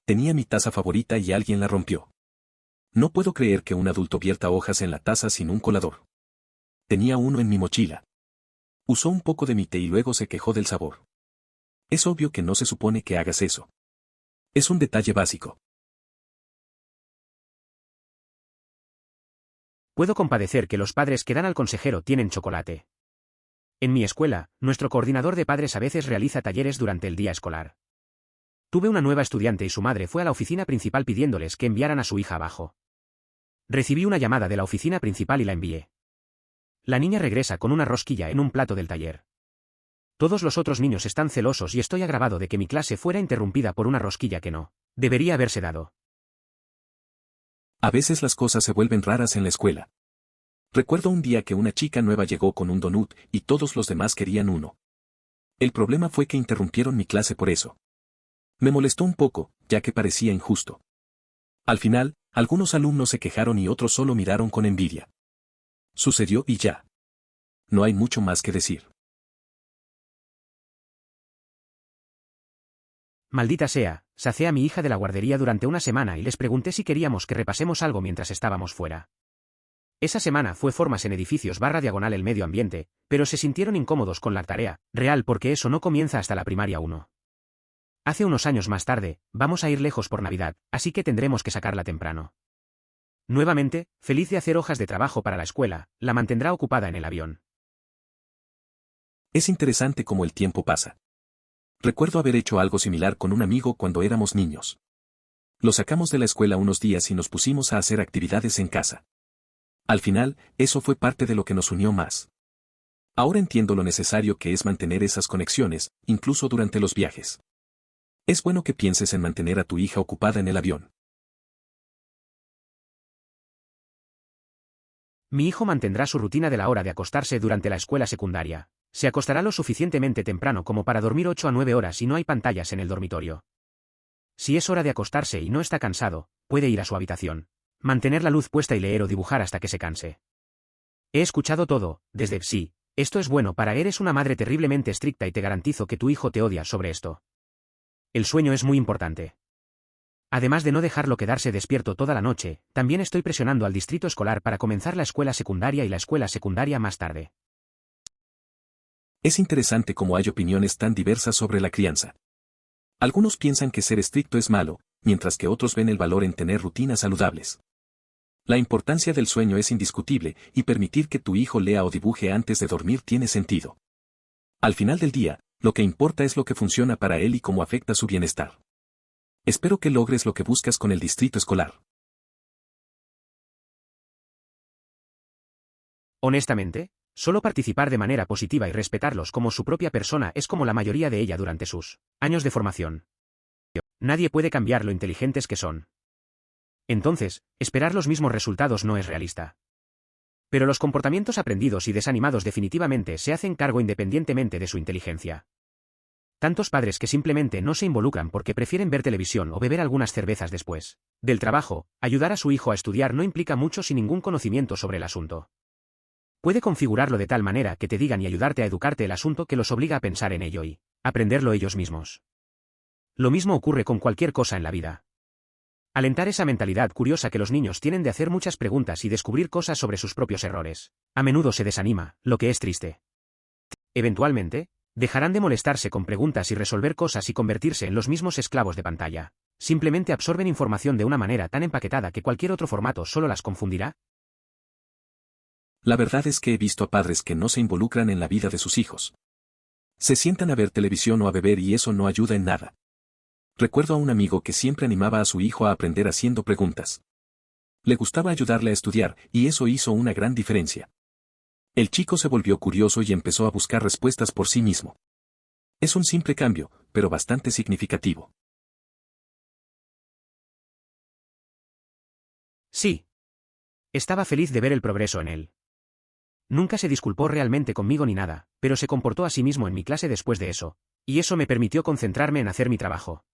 Tenía mi taza favorita y alguien la rompió. No puedo creer que un adulto vierta hojas en la taza sin un colador. Tenía uno en mi mochila. Usó un poco de mi té y luego se quejó del sabor. Es obvio que no se supone que hagas eso. Es un detalle básico. Puedo compadecer que los padres que dan al consejero tienen chocolate. En mi escuela, nuestro coordinador de padres a veces realiza talleres durante el día escolar. Tuve una nueva estudiante y su madre fue a la oficina principal pidiéndoles que enviaran a su hija abajo. Recibí una llamada de la oficina principal y la envié. La niña regresa con una rosquilla en un plato del taller. Todos los otros niños están celosos y estoy agravado de que mi clase fuera interrumpida por una rosquilla que no debería haberse dado. A veces las cosas se vuelven raras en la escuela. Recuerdo un día que una chica nueva llegó con un donut y todos los demás querían uno. El problema fue que interrumpieron mi clase por eso. Me molestó un poco, ya que parecía injusto. Al final, algunos alumnos se quejaron y otros solo miraron con envidia. Sucedió y ya. No hay mucho más que decir. Maldita sea, sacé a mi hija de la guardería durante una semana y les pregunté si queríamos que repasemos algo mientras estábamos fuera. Esa semana fue formas en edificios /diagonal el medio ambiente, pero se sintieron incómodos con la tarea real porque eso no comienza hasta la primaria 1. Hace unos años más tarde, vamos a ir lejos por Navidad, así que tendremos que sacarla temprano. Nuevamente, feliz de hacer hojas de trabajo para la escuela, la mantendrá ocupada en el avión. Es interesante cómo el tiempo pasa. Recuerdo haber hecho algo similar con un amigo cuando éramos niños. Lo sacamos de la escuela unos días y nos pusimos a hacer actividades en casa. Al final, eso fue parte de lo que nos unió más. Ahora entiendo lo necesario que es mantener esas conexiones, incluso durante los viajes. Es bueno que pienses en mantener a tu hija ocupada en el avión. Mi hijo mantendrá su rutina de la hora de acostarse durante la escuela secundaria. Se acostará lo suficientemente temprano como para dormir 8 a 9 horas y no hay pantallas en el dormitorio. Si es hora de acostarse y no está cansado, puede ir a su habitación. Mantener la luz puesta y leer o dibujar hasta que se canse. He escuchado todo, desde sí, esto es bueno para eres una madre terriblemente estricta y te garantizo que tu hijo te odia sobre esto. El sueño es muy importante. Además de no dejarlo quedarse despierto toda la noche, también estoy presionando al distrito escolar para comenzar la escuela secundaria y la escuela secundaria más tarde. Es interesante cómo hay opiniones tan diversas sobre la crianza. Algunos piensan que ser estricto es malo, mientras que otros ven el valor en tener rutinas saludables. La importancia del sueño es indiscutible, y permitir que tu hijo lea o dibuje antes de dormir tiene sentido. Al final del día, lo que importa es lo que funciona para él y cómo afecta su bienestar. Espero que logres lo que buscas con el distrito escolar. Honestamente, solo participar de manera positiva y respetarlos como su propia persona es como la mayoría de ella durante sus años de formación. Nadie puede cambiar lo inteligentes que son. Entonces, esperar los mismos resultados no es realista. Pero los comportamientos aprendidos y desanimados definitivamente se hacen cargo independientemente de su inteligencia. Tantos padres que simplemente no se involucran porque prefieren ver televisión o beber algunas cervezas después del trabajo. Ayudar a su hijo a estudiar no implica mucho sin ningún conocimiento sobre el asunto. Puede configurarlo de tal manera que te digan y ayudarte a educarte el asunto que los obliga a pensar en ello y aprenderlo ellos mismos. Lo mismo ocurre con cualquier cosa en la vida. Alentar esa mentalidad curiosa que los niños tienen de hacer muchas preguntas y descubrir cosas sobre sus propios errores. A menudo se desanima, lo que es triste. Eventualmente, dejarán de molestarse con preguntas y resolver cosas y convertirse en los mismos esclavos de pantalla. Simplemente absorben información de una manera tan empaquetada que cualquier otro formato solo las confundirá. La verdad es que he visto a padres que no se involucran en la vida de sus hijos. Se sientan a ver televisión o a beber y eso no ayuda en nada. Recuerdo a un amigo que siempre animaba a su hijo a aprender haciendo preguntas. Le gustaba ayudarle a estudiar, y eso hizo una gran diferencia. El chico se volvió curioso y empezó a buscar respuestas por sí mismo. Es un simple cambio, pero bastante significativo. Sí. Estaba feliz de ver el progreso en él. Nunca se disculpó realmente conmigo ni nada, pero se comportó a sí mismo en mi clase después de eso, y eso me permitió concentrarme en hacer mi trabajo.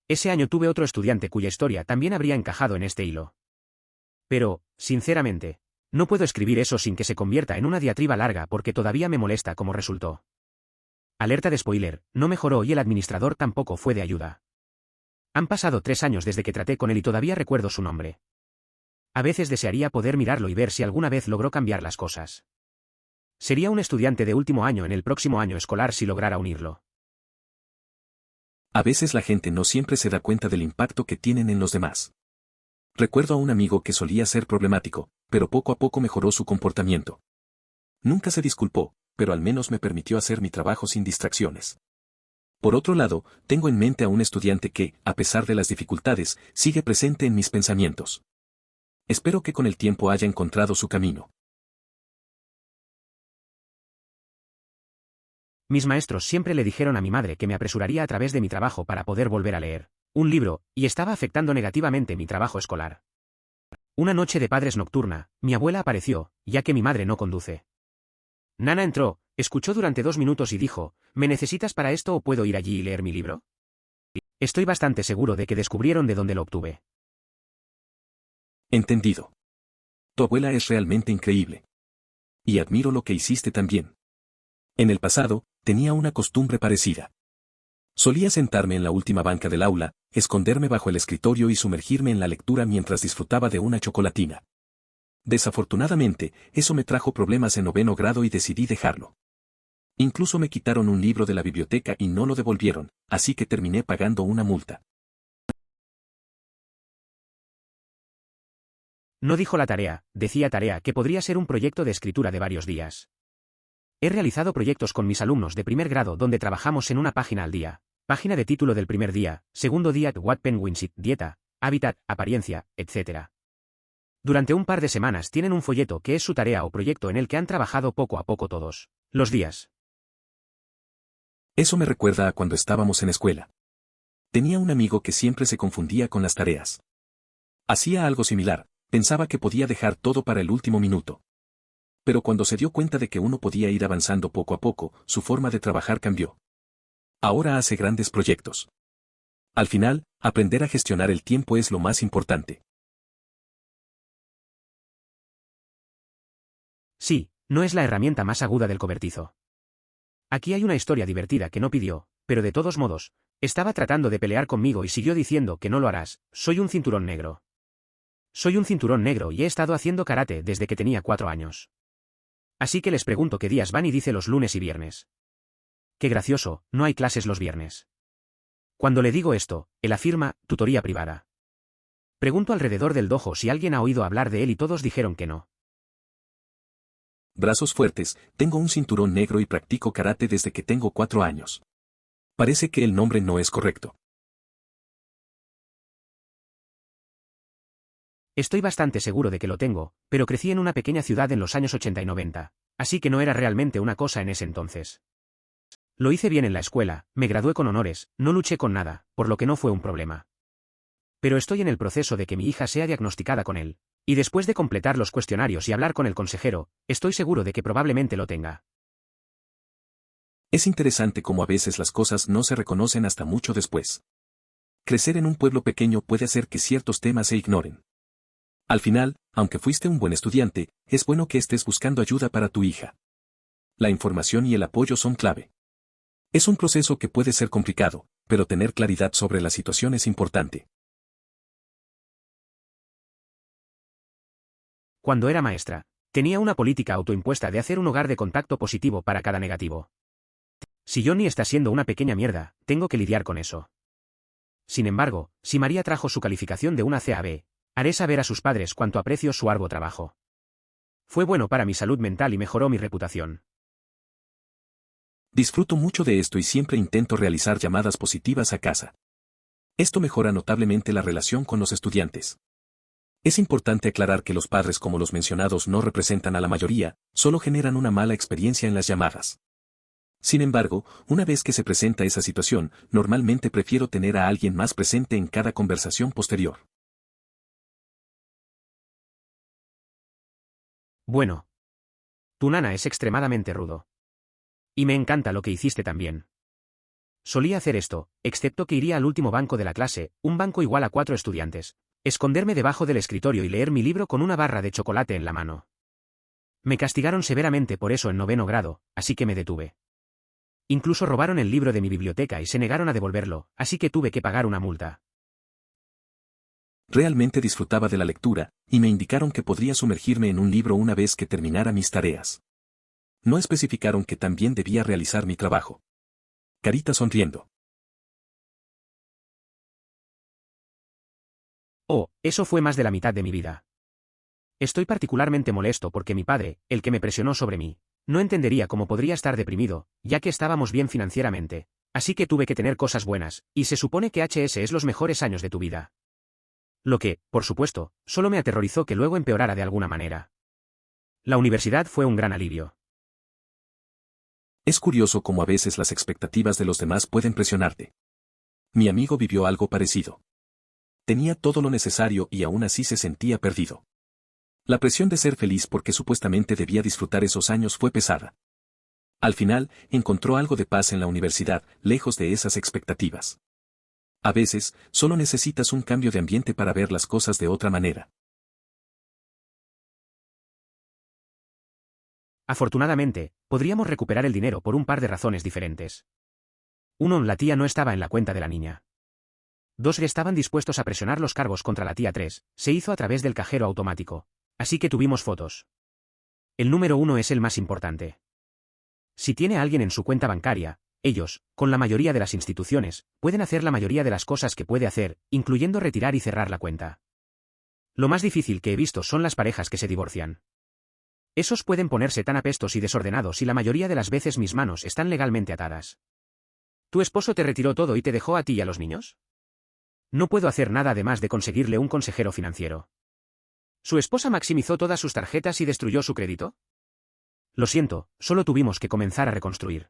Ese año tuve otro estudiante cuya historia también habría encajado en este hilo. Pero, sinceramente, no puedo escribir eso sin que se convierta en una diatriba larga porque todavía me molesta cómo resultó. Alerta de spoiler, no mejoró y el administrador tampoco fue de ayuda. Han pasado 3 años desde que traté con él y todavía recuerdo su nombre. A veces desearía poder mirarlo y ver si alguna vez logró cambiar las cosas. Sería un estudiante de último año en el próximo año escolar si lograra unirlo. A veces la gente no siempre se da cuenta del impacto que tienen en los demás. Recuerdo a un amigo que solía ser problemático, pero poco a poco mejoró su comportamiento. Nunca se disculpó, pero al menos me permitió hacer mi trabajo sin distracciones. Por otro lado, tengo en mente a un estudiante que, a pesar de las dificultades, sigue presente en mis pensamientos. Espero que con el tiempo haya encontrado su camino. Mis maestros siempre le dijeron a mi madre que me apresuraría a través de mi trabajo para poder volver a leer un libro, y estaba afectando negativamente mi trabajo escolar. Una noche de padres nocturna, mi abuela apareció, ya que mi madre no conduce. Nana entró, escuchó durante 2 minutos y dijo, ¿me necesitas para esto o puedo ir allí y leer mi libro? Estoy bastante seguro de que descubrieron de dónde lo obtuve. Entendido. Tu abuela es realmente increíble. Y admiro lo que hiciste también. En el pasado, tenía una costumbre parecida. Solía sentarme en la última banca del aula, esconderme bajo el escritorio y sumergirme en la lectura mientras disfrutaba de una chocolatina. Desafortunadamente, eso me trajo problemas en 9º grado y decidí dejarlo. Incluso me quitaron un libro de la biblioteca y no lo devolvieron, así que terminé pagando una multa. No dijo la tarea, decía tarea que podría ser un proyecto de escritura de varios días. He realizado proyectos con mis alumnos de primer grado donde trabajamos en una página al día. Página de título del primer día, segundo día, What Penguins Eat, dieta, hábitat, apariencia, etc. Durante un par de semanas tienen un folleto que es su tarea o proyecto en el que han trabajado poco a poco todos los días. Eso me recuerda a cuando estábamos en escuela. Tenía un amigo que siempre se confundía con las tareas. Hacía algo similar, pensaba que podía dejar todo para el último minuto. Pero cuando se dio cuenta de que uno podía ir avanzando poco a poco, su forma de trabajar cambió. Ahora hace grandes proyectos. Al final, aprender a gestionar el tiempo es lo más importante. Sí, no es la herramienta más aguda del cobertizo. Aquí hay una historia divertida que no pidió, pero de todos modos, Estaba tratando de pelear conmigo y siguió diciendo que no lo harás, soy un cinturón negro. Soy un cinturón negro y he estado haciendo karate desde que tenía 4 años. Así que les pregunto qué días van y dice los lunes y viernes. Qué gracioso, no hay clases los viernes. Cuando le digo esto, él afirma, tutoría privada. Pregunto alrededor del dojo si alguien ha oído hablar de él y todos dijeron que no. Brazos fuertes, tengo un cinturón negro y practico karate desde que tengo 4 años. Parece que el nombre no es correcto. Estoy bastante seguro de que lo tengo, pero crecí en una pequeña ciudad en los años 80 y 90, así que no era realmente una cosa en ese entonces. Lo hice bien en la escuela, me gradué con honores, no luché con nada, por lo que no fue un problema. Pero estoy en el proceso de que mi hija sea diagnosticada con él, y después de completar los cuestionarios y hablar con el consejero, estoy seguro de que probablemente lo tenga. Es interesante cómo a veces las cosas no se reconocen hasta mucho después. Crecer en un pueblo pequeño puede hacer que ciertos temas se ignoren. Al final, aunque fuiste un buen estudiante, es bueno que estés buscando ayuda para tu hija. La información y el apoyo son clave. Es un proceso que puede ser complicado, pero tener claridad sobre la situación es importante. Cuando era maestra, tenía una política autoimpuesta de hacer un hogar de contacto positivo para cada negativo. Si Johnny está siendo una pequeña mierda, tengo que lidiar con eso. Sin embargo, si María trajo su calificación de una C a B, haré saber a sus padres cuánto aprecio su arduo trabajo. Fue bueno para mi salud mental y mejoró mi reputación. Disfruto mucho de esto y siempre intento realizar llamadas positivas a casa. Esto mejora notablemente la relación con los estudiantes. Es importante aclarar que los padres como los mencionados no representan a la mayoría, solo generan una mala experiencia en las llamadas. Sin embargo, una vez que se presenta esa situación, normalmente prefiero tener a alguien más presente en cada conversación posterior. Bueno. Tu nana es extremadamente rudo. Y me encanta lo que hiciste también. Solía hacer esto, excepto que iría al último banco de la clase, un banco igual a 4 estudiantes, esconderme debajo del escritorio y leer mi libro con una barra de chocolate en la mano. Me castigaron severamente por eso en 9º grado, así que me detuve. Incluso robaron el libro de mi biblioteca y se negaron a devolverlo, así que tuve que pagar una multa. Realmente disfrutaba de la lectura, y me indicaron que podría sumergirme en un libro una vez que terminara mis tareas. No especificaron que también debía realizar mi trabajo. Carita sonriendo. Oh, eso fue más de la mitad de mi vida. Estoy particularmente molesto porque mi padre, el que me presionó sobre mí, no entendería cómo podría estar deprimido, ya que estábamos bien financieramente, así que tuve que tener cosas buenas, y se supone que HS es los mejores años de tu vida. Lo que, por supuesto, solo me aterrorizó que luego empeorara de alguna manera. La universidad fue un gran alivio. Es curioso cómo a veces las expectativas de los demás pueden presionarte. Mi amigo vivió algo parecido. Tenía todo lo necesario y aún así se sentía perdido. La presión de ser feliz porque supuestamente debía disfrutar esos años fue pesada. Al final, encontró algo de paz en la universidad, lejos de esas expectativas. A veces, solo necesitas un cambio de ambiente para ver las cosas de otra manera. Afortunadamente, podríamos recuperar el dinero por un par de razones diferentes. 1. La tía no estaba en la cuenta de la niña. 2. Estaban dispuestos a presionar los cargos contra la tía 3, se hizo a través del cajero automático. Así que tuvimos fotos. El número 1 es el más importante. Si tiene a alguien en su cuenta bancaria, ellos, con la mayoría de las instituciones, pueden hacer la mayoría de las cosas que puede hacer, incluyendo retirar y cerrar la cuenta. Lo más difícil que he visto son las parejas que se divorcian. Esos pueden ponerse tan apestos y desordenados y la mayoría de las veces mis manos están legalmente atadas. ¿Tu esposo te retiró todo y te dejó a ti y a los niños? No puedo hacer nada además de conseguirle un consejero financiero. ¿Su esposa maximizó todas sus tarjetas y destruyó su crédito? Lo siento, solo tuvimos que comenzar a reconstruir.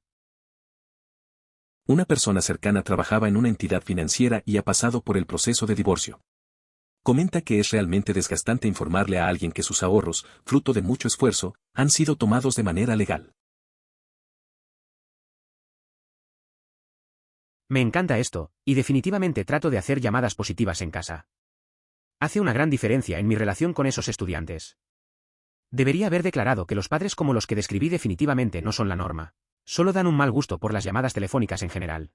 Una persona cercana trabajaba en una entidad financiera y ha pasado por el proceso de divorcio. Comenta que es realmente desgastante informarle a alguien que sus ahorros, fruto de mucho esfuerzo, han sido tomados de manera legal. Me encanta esto, y definitivamente trato de hacer llamadas positivas en casa. Hace una gran diferencia en mi relación con esos estudiantes. Debería haber declarado que los padres como los que describí definitivamente no son la norma. Solo dan un mal gusto por las llamadas telefónicas en general.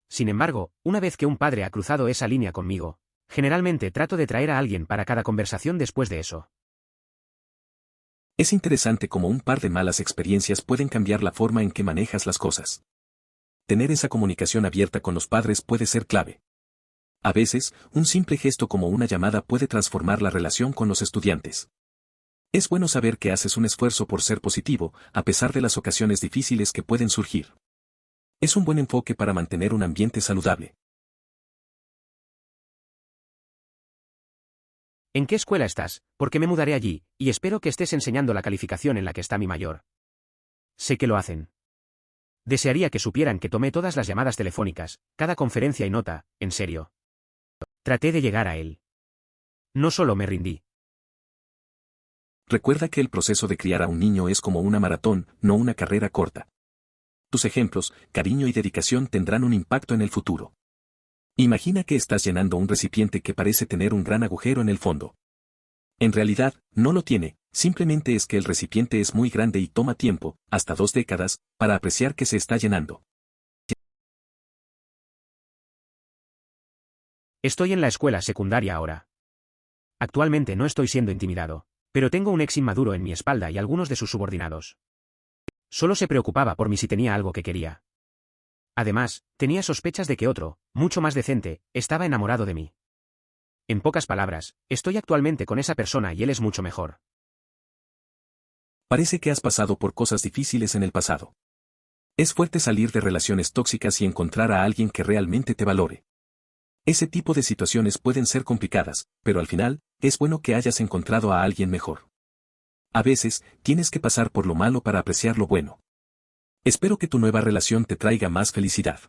Sin embargo, una vez que un padre ha cruzado esa línea conmigo, generalmente trato de traer a alguien para cada conversación después de eso. Es interesante cómo un par de malas experiencias pueden cambiar la forma en que manejas las cosas. Tener esa comunicación abierta con los padres puede ser clave. A veces, un simple gesto como una llamada puede transformar la relación con los estudiantes. Es bueno saber que haces un esfuerzo por ser positivo, a pesar de las ocasiones difíciles que pueden surgir. Es un buen enfoque para mantener un ambiente saludable. ¿En qué escuela estás? Porque me mudaré allí, y espero que estés enseñando la calificación en la que está mi mayor. Sé que lo hacen. Desearía que supieran que tomé todas las llamadas telefónicas, cada conferencia y nota, en serio. Traté de llegar a él. No solo me rindí. Recuerda que el proceso de criar a un niño es como una maratón, no una carrera corta. Tus ejemplos, cariño y dedicación tendrán un impacto en el futuro. Imagina que estás llenando un recipiente que parece tener un gran agujero en el fondo. En realidad, no lo tiene, simplemente es que el recipiente es muy grande y toma tiempo, hasta 2 décadas, para apreciar que se está llenando. Estoy en la escuela secundaria ahora. Actualmente no estoy siendo intimidado, pero tengo un ex inmaduro en mi espalda y algunos de sus subordinados. Solo se preocupaba por mí si tenía algo que quería. Además, tenía sospechas de que otro, mucho más decente, estaba enamorado de mí. En pocas palabras, estoy actualmente con esa persona y él es mucho mejor. Parece que has pasado por cosas difíciles en el pasado. Es fuerte salir de relaciones tóxicas y encontrar a alguien que realmente te valore. Ese tipo de situaciones pueden ser complicadas, pero al final, es bueno que hayas encontrado a alguien mejor. A veces, tienes que pasar por lo malo para apreciar lo bueno. Espero que tu nueva relación te traiga más felicidad.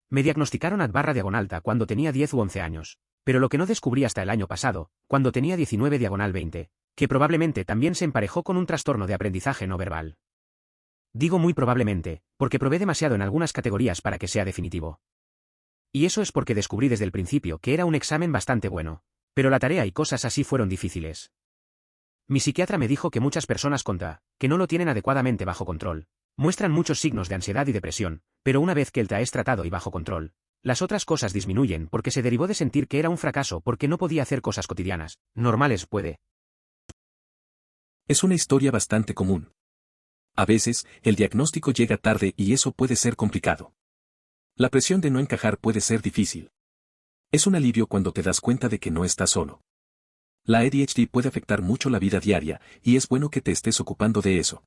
Me diagnosticaron @diagonalta cuando tenía 10 u 11 años, pero lo que no descubrí hasta el año pasado, cuando tenía 19/20, que probablemente también se emparejó con un trastorno de aprendizaje no verbal. Digo muy probablemente, porque probé demasiado en algunas categorías para que sea definitivo. Y eso es porque descubrí desde el principio que era un examen bastante bueno, pero la tarea y cosas así fueron difíciles. Mi psiquiatra me dijo que muchas personas con TAA, que no lo tienen adecuadamente bajo control, muestran muchos signos de ansiedad y depresión, pero una vez que el TAA es tratado y bajo control, las otras cosas disminuyen porque se derivó de sentir que era un fracaso porque no podía hacer cosas cotidianas, normales puede. Es una historia bastante común. A veces, el diagnóstico llega tarde y eso puede ser complicado. La presión de no encajar puede ser difícil. Es un alivio cuando te das cuenta de que no estás solo. La ADHD puede afectar mucho la vida diaria, y es bueno que te estés ocupando de eso.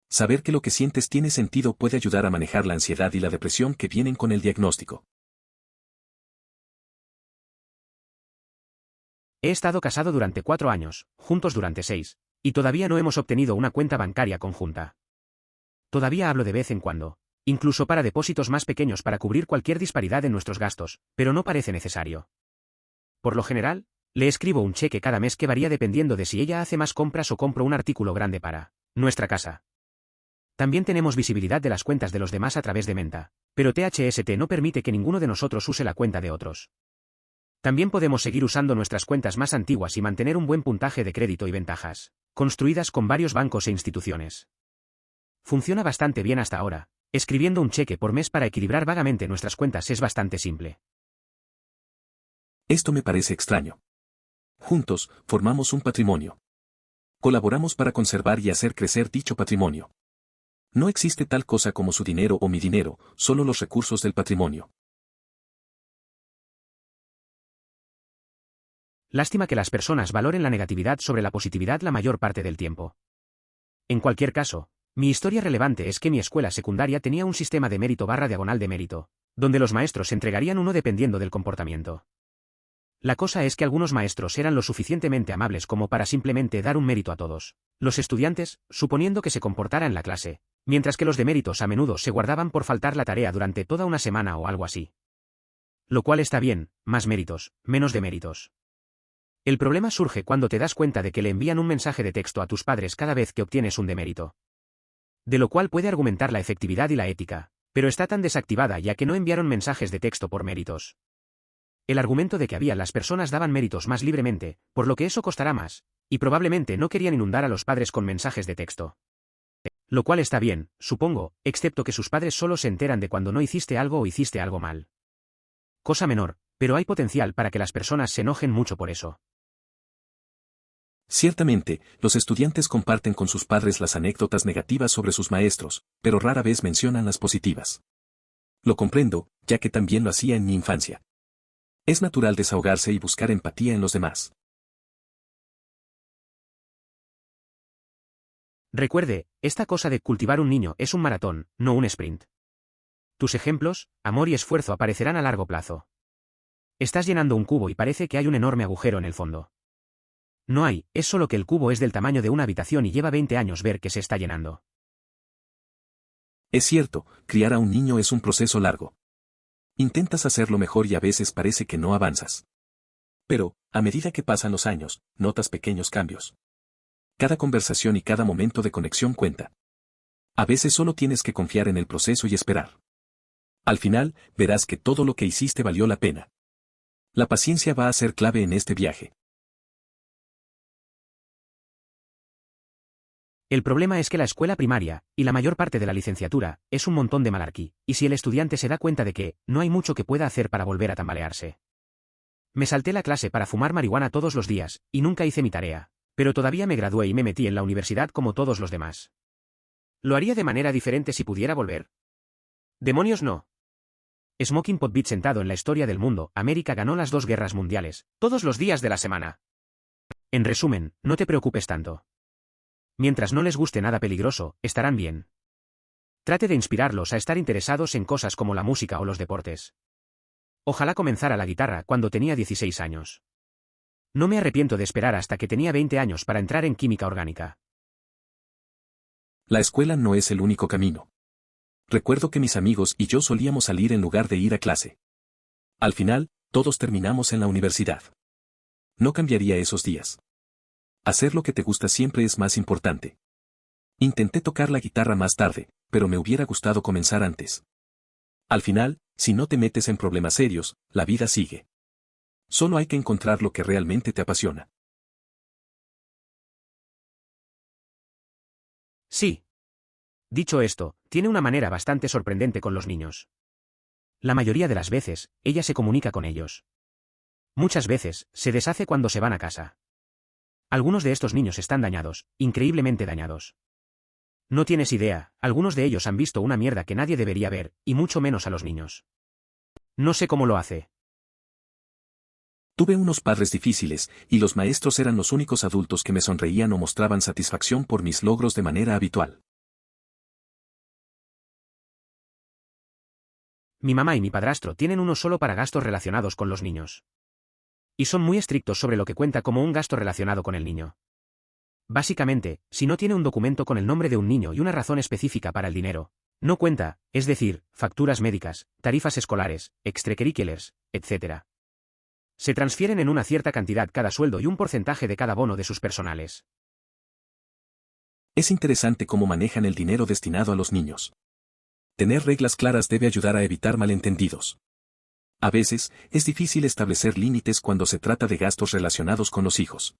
Saber que lo que sientes tiene sentido puede ayudar a manejar la ansiedad y la depresión que vienen con el diagnóstico. He estado casado durante 4 años, juntos durante 6, y todavía no hemos obtenido una cuenta bancaria conjunta. Todavía hablo de vez en cuando, incluso para depósitos más pequeños para cubrir cualquier disparidad en nuestros gastos, pero no parece necesario. Por lo general, le escribo un cheque cada mes que varía dependiendo de si ella hace más compras o compro un artículo grande para nuestra casa. También tenemos visibilidad de las cuentas de los demás a través de Menta, pero THST no permite que ninguno de nosotros use la cuenta de otros. También podemos seguir usando nuestras cuentas más antiguas y mantener un buen puntaje de crédito y ventajas, construidas con varios bancos e instituciones. Funciona bastante bien hasta ahora. Escribiendo un cheque por mes para equilibrar vagamente nuestras cuentas es bastante simple. Esto me parece extraño. Juntos, formamos un patrimonio. Colaboramos para conservar y hacer crecer dicho patrimonio. No existe tal cosa como su dinero o mi dinero, solo los recursos del patrimonio. Lástima que las personas valoren la negatividad sobre la positividad la mayor parte del tiempo. En cualquier caso, mi historia relevante es que mi escuela secundaria tenía un sistema de mérito /diagonal de mérito, donde los maestros entregarían uno dependiendo del comportamiento. La cosa es que algunos maestros eran lo suficientemente amables como para simplemente dar un mérito a todos los estudiantes, suponiendo que se comportara en la clase, mientras que los deméritos a menudo se guardaban por faltar la tarea durante toda una semana o algo así. Lo cual está bien, más méritos, menos deméritos. El problema surge cuando te das cuenta de que le envían un mensaje de texto a tus padres cada vez que obtienes un demérito. De lo cual puede argumentar la efectividad y la ética, pero está tan desactivada ya que no enviaron mensajes de texto por méritos. El argumento de que las personas daban méritos más libremente, por lo que eso costará más, y probablemente no querían inundar a los padres con mensajes de texto. Lo cual está bien, supongo, excepto que sus padres solo se enteran de cuando no hiciste algo o hiciste algo mal. Cosa menor, pero hay potencial para que las personas se enojen mucho por eso. Ciertamente, los estudiantes comparten con sus padres las anécdotas negativas sobre sus maestros, pero rara vez mencionan las positivas. Lo comprendo, ya que también lo hacía en mi infancia. Es natural desahogarse y buscar empatía en los demás. Recuerde, esta cosa de cultivar un niño es un maratón, no un sprint. Tus ejemplos, amor y esfuerzo aparecerán a largo plazo. Estás llenando un cubo y parece que hay un enorme agujero en el fondo. No hay, es solo que el cubo es del tamaño de una habitación y lleva 20 años ver que se está llenando. Es cierto, criar a un niño es un proceso largo. Intentas hacerlo mejor y a veces parece que no avanzas. Pero, a medida que pasan los años, notas pequeños cambios. Cada conversación y cada momento de conexión cuenta. A veces solo tienes que confiar en el proceso y esperar. Al final, verás que todo lo que hiciste valió la pena. La paciencia va a ser clave en este viaje. El problema es que la escuela primaria, y la mayor parte de la licenciatura, es un montón de malarquí, y si el estudiante se da cuenta de que, no hay mucho que pueda hacer para volver a tambalearse. Me salté la clase para fumar marihuana todos los días, y nunca hice mi tarea, pero todavía me gradué y me metí en la universidad como todos los demás. ¿Lo haría de manera diferente si pudiera volver? ¡Demonios no! Smoking Pot Beat sentado en la historia del mundo, América ganó las 2 guerras mundiales, todos los días de la semana. En resumen, no te preocupes tanto. Mientras no les guste nada peligroso, estarán bien. Trate de inspirarlos a estar interesados en cosas como la música o los deportes. Ojalá comenzara la guitarra cuando tenía 16 años. No me arrepiento de esperar hasta que tenía 20 años para entrar en química orgánica. La escuela no es el único camino. Recuerdo que mis amigos y yo solíamos salir en lugar de ir a clase. Al final, todos terminamos en la universidad. No cambiaría esos días. Hacer lo que te gusta siempre es más importante. Intenté tocar la guitarra más tarde, pero me hubiera gustado comenzar antes. Al final, si no te metes en problemas serios, la vida sigue. Solo hay que encontrar lo que realmente te apasiona. Sí. Dicho esto, tiene una manera bastante sorprendente con los niños. La mayoría de las veces, ella se comunica con ellos. Muchas veces, se deshace cuando se van a casa. Algunos de estos niños están dañados, increíblemente dañados. No tienes idea, algunos de ellos han visto una mierda que nadie debería ver, y mucho menos a los niños. No sé cómo lo hace. Tuve unos padres difíciles, y los maestros eran los únicos adultos que me sonreían o mostraban satisfacción por mis logros de manera habitual. Mi mamá y mi padrastro tienen uno solo para gastos relacionados con los niños. Y son muy estrictos sobre lo que cuenta como un gasto relacionado con el niño. Básicamente, si no tiene un documento con el nombre de un niño y una razón específica para el dinero, no cuenta, es decir, facturas médicas, tarifas escolares, extracurriculars, etc. Se transfieren en una cierta cantidad cada sueldo y un porcentaje de cada bono de sus personales. Es interesante cómo manejan el dinero destinado a los niños. Tener reglas claras debe ayudar a evitar malentendidos. A veces, es difícil establecer límites cuando se trata de gastos relacionados con los hijos.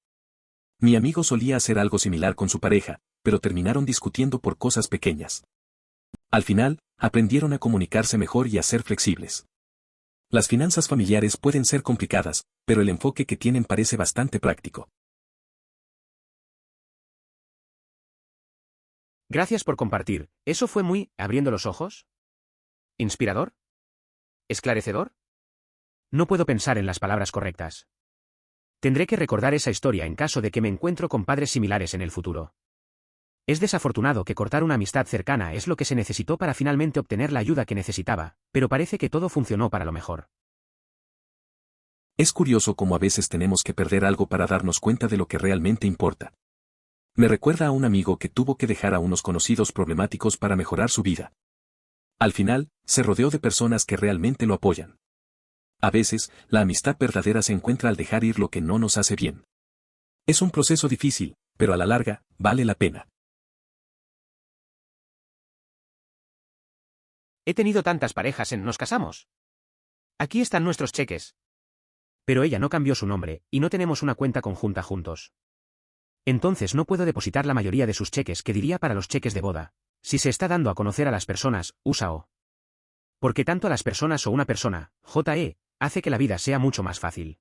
Mi amigo solía hacer algo similar con su pareja, pero terminaron discutiendo por cosas pequeñas. Al final, aprendieron a comunicarse mejor y a ser flexibles. Las finanzas familiares pueden ser complicadas, pero el enfoque que tienen parece bastante práctico. Gracias por compartir. ¿Eso fue muy abriendo los ojos? ¿Inspirador? ¿Esclarecedor? No puedo pensar en las palabras correctas. Tendré que recordar esa historia en caso de que me encuentro con padres similares en el futuro. Es desafortunado que cortar una amistad cercana es lo que se necesitó para finalmente obtener la ayuda que necesitaba, pero parece que todo funcionó para lo mejor. Es curioso cómo a veces tenemos que perder algo para darnos cuenta de lo que realmente importa. Me recuerda a un amigo que tuvo que dejar a unos conocidos problemáticos para mejorar su vida. Al final, se rodeó de personas que realmente lo apoyan. A veces, la amistad verdadera se encuentra al dejar ir lo que no nos hace bien. Es un proceso difícil, pero a la larga, vale la pena. He tenido tantas parejas en Nos casamos. Aquí están nuestros cheques. Pero ella no cambió su nombre, y no tenemos una cuenta conjunta juntos. Entonces no puedo depositar la mayoría de sus cheques que diría para los cheques de boda. Si se está dando a conocer a las personas, usa o. Porque tanto a las personas o una persona, JE, hace que la vida sea mucho más fácil.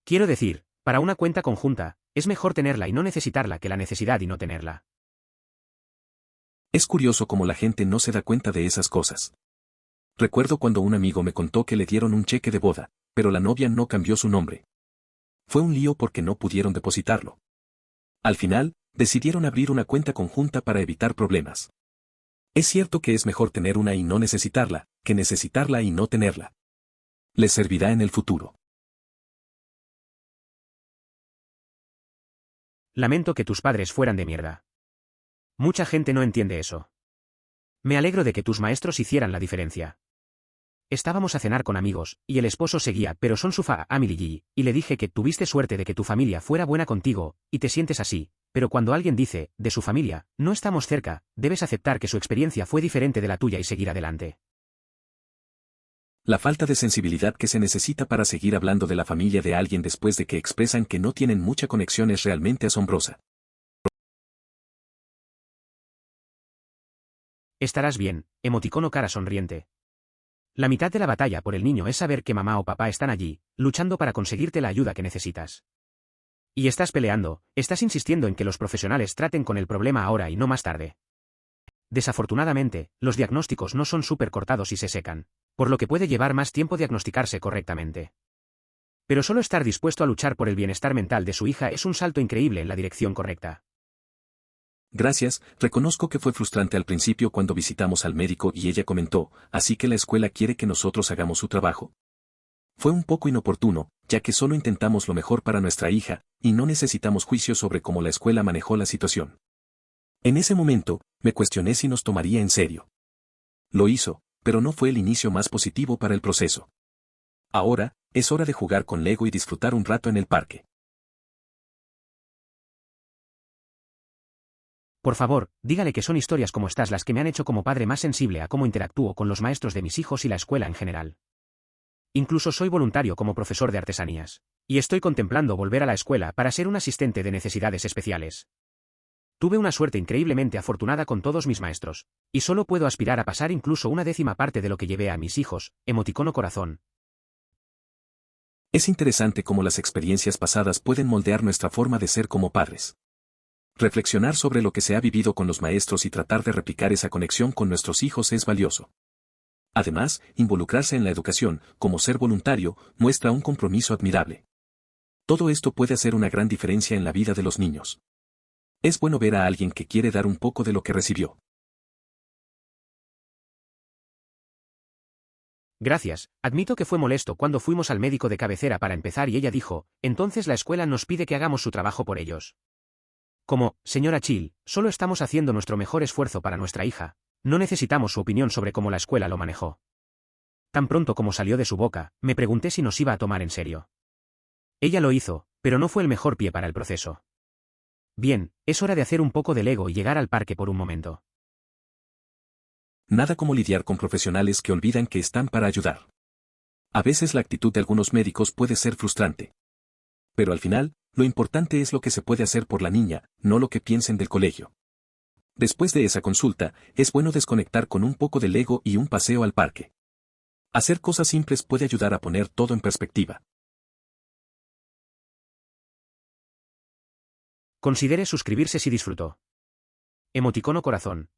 Quiero decir, para una cuenta conjunta, es mejor tenerla y no necesitarla que la necesidad y no tenerla. Es curioso cómo la gente no se da cuenta de esas cosas. Recuerdo cuando un amigo me contó que le dieron un cheque de boda, pero la novia no cambió su nombre. Fue un lío porque no pudieron depositarlo. Al final, decidieron abrir una cuenta conjunta para evitar problemas. Es cierto que es mejor tener una y no necesitarla, que necesitarla y no tenerla. Les servirá en el futuro. Lamento que tus padres fueran de mierda. Mucha gente no entiende eso. Me alegro de que tus maestros hicieran la diferencia. Estábamos a cenar con amigos, y el esposo seguía, pero son su family, y le dije que tuviste suerte de que tu familia fuera buena contigo, y te sientes así, pero cuando alguien dice, de su familia, no estamos cerca, debes aceptar que su experiencia fue diferente de la tuya y seguir adelante. La falta de sensibilidad que se necesita para seguir hablando de la familia de alguien después de que expresan que no tienen mucha conexión es realmente asombrosa. Estarás bien, emoticono cara sonriente. La mitad de la batalla por el niño es saber que mamá o papá están allí, luchando para conseguirte la ayuda que necesitas. Y estás peleando, estás insistiendo en que los profesionales traten con el problema ahora y no más tarde. Desafortunadamente, los diagnósticos no son súper cortados y se secan, por lo que puede llevar más tiempo diagnosticarse correctamente. Pero solo estar dispuesto a luchar por el bienestar mental de su hija es un salto increíble en la dirección correcta. Gracias, reconozco que fue frustrante al principio cuando visitamos al médico y ella comentó, así que la escuela quiere que nosotros hagamos su trabajo. Fue un poco inoportuno, ya que solo intentamos lo mejor para nuestra hija, y no necesitamos juicios sobre cómo la escuela manejó la situación. En ese momento, me cuestioné si nos tomaría en serio. Lo hizo, pero no fue el inicio más positivo para el proceso. Ahora, es hora de jugar con Lego y disfrutar un rato en el parque. Por favor, dígale que son historias como estas las que me han hecho como padre más sensible a cómo interactúo con los maestros de mis hijos y la escuela en general. Incluso soy voluntario como profesor de artesanías. Y estoy contemplando volver a la escuela para ser un asistente de necesidades especiales. Tuve una suerte increíblemente afortunada con todos mis maestros, y solo puedo aspirar a pasar incluso una décima parte de lo que llevé a mis hijos, emoticono corazón. Es interesante cómo las experiencias pasadas pueden moldear nuestra forma de ser como padres. Reflexionar sobre lo que se ha vivido con los maestros y tratar de replicar esa conexión con nuestros hijos es valioso. Además, involucrarse en la educación, como ser voluntario, muestra un compromiso admirable. Todo esto puede hacer una gran diferencia en la vida de los niños. Es bueno ver a alguien que quiere dar un poco de lo que recibió. Gracias, admito que fue molesto cuando fuimos al médico de cabecera para empezar y ella dijo, entonces la escuela nos pide que hagamos su trabajo por ellos. Como, señora Chill, solo estamos haciendo nuestro mejor esfuerzo para nuestra hija, no necesitamos su opinión sobre cómo la escuela lo manejó. Tan pronto como salió de su boca, me pregunté si nos iba a tomar en serio. Ella lo hizo, pero no fue el mejor pie para el proceso. Bien, es hora de hacer un poco de Lego y llegar al parque por un momento. Nada como lidiar con profesionales que olvidan que están para ayudar. A veces la actitud de algunos médicos puede ser frustrante. Pero al final, lo importante es lo que se puede hacer por la niña, no lo que piensen del colegio. Después de esa consulta, es bueno desconectar con un poco de Lego y un paseo al parque. Hacer cosas simples puede ayudar a poner todo en perspectiva. Considere suscribirse si disfrutó. Emoticono corazón.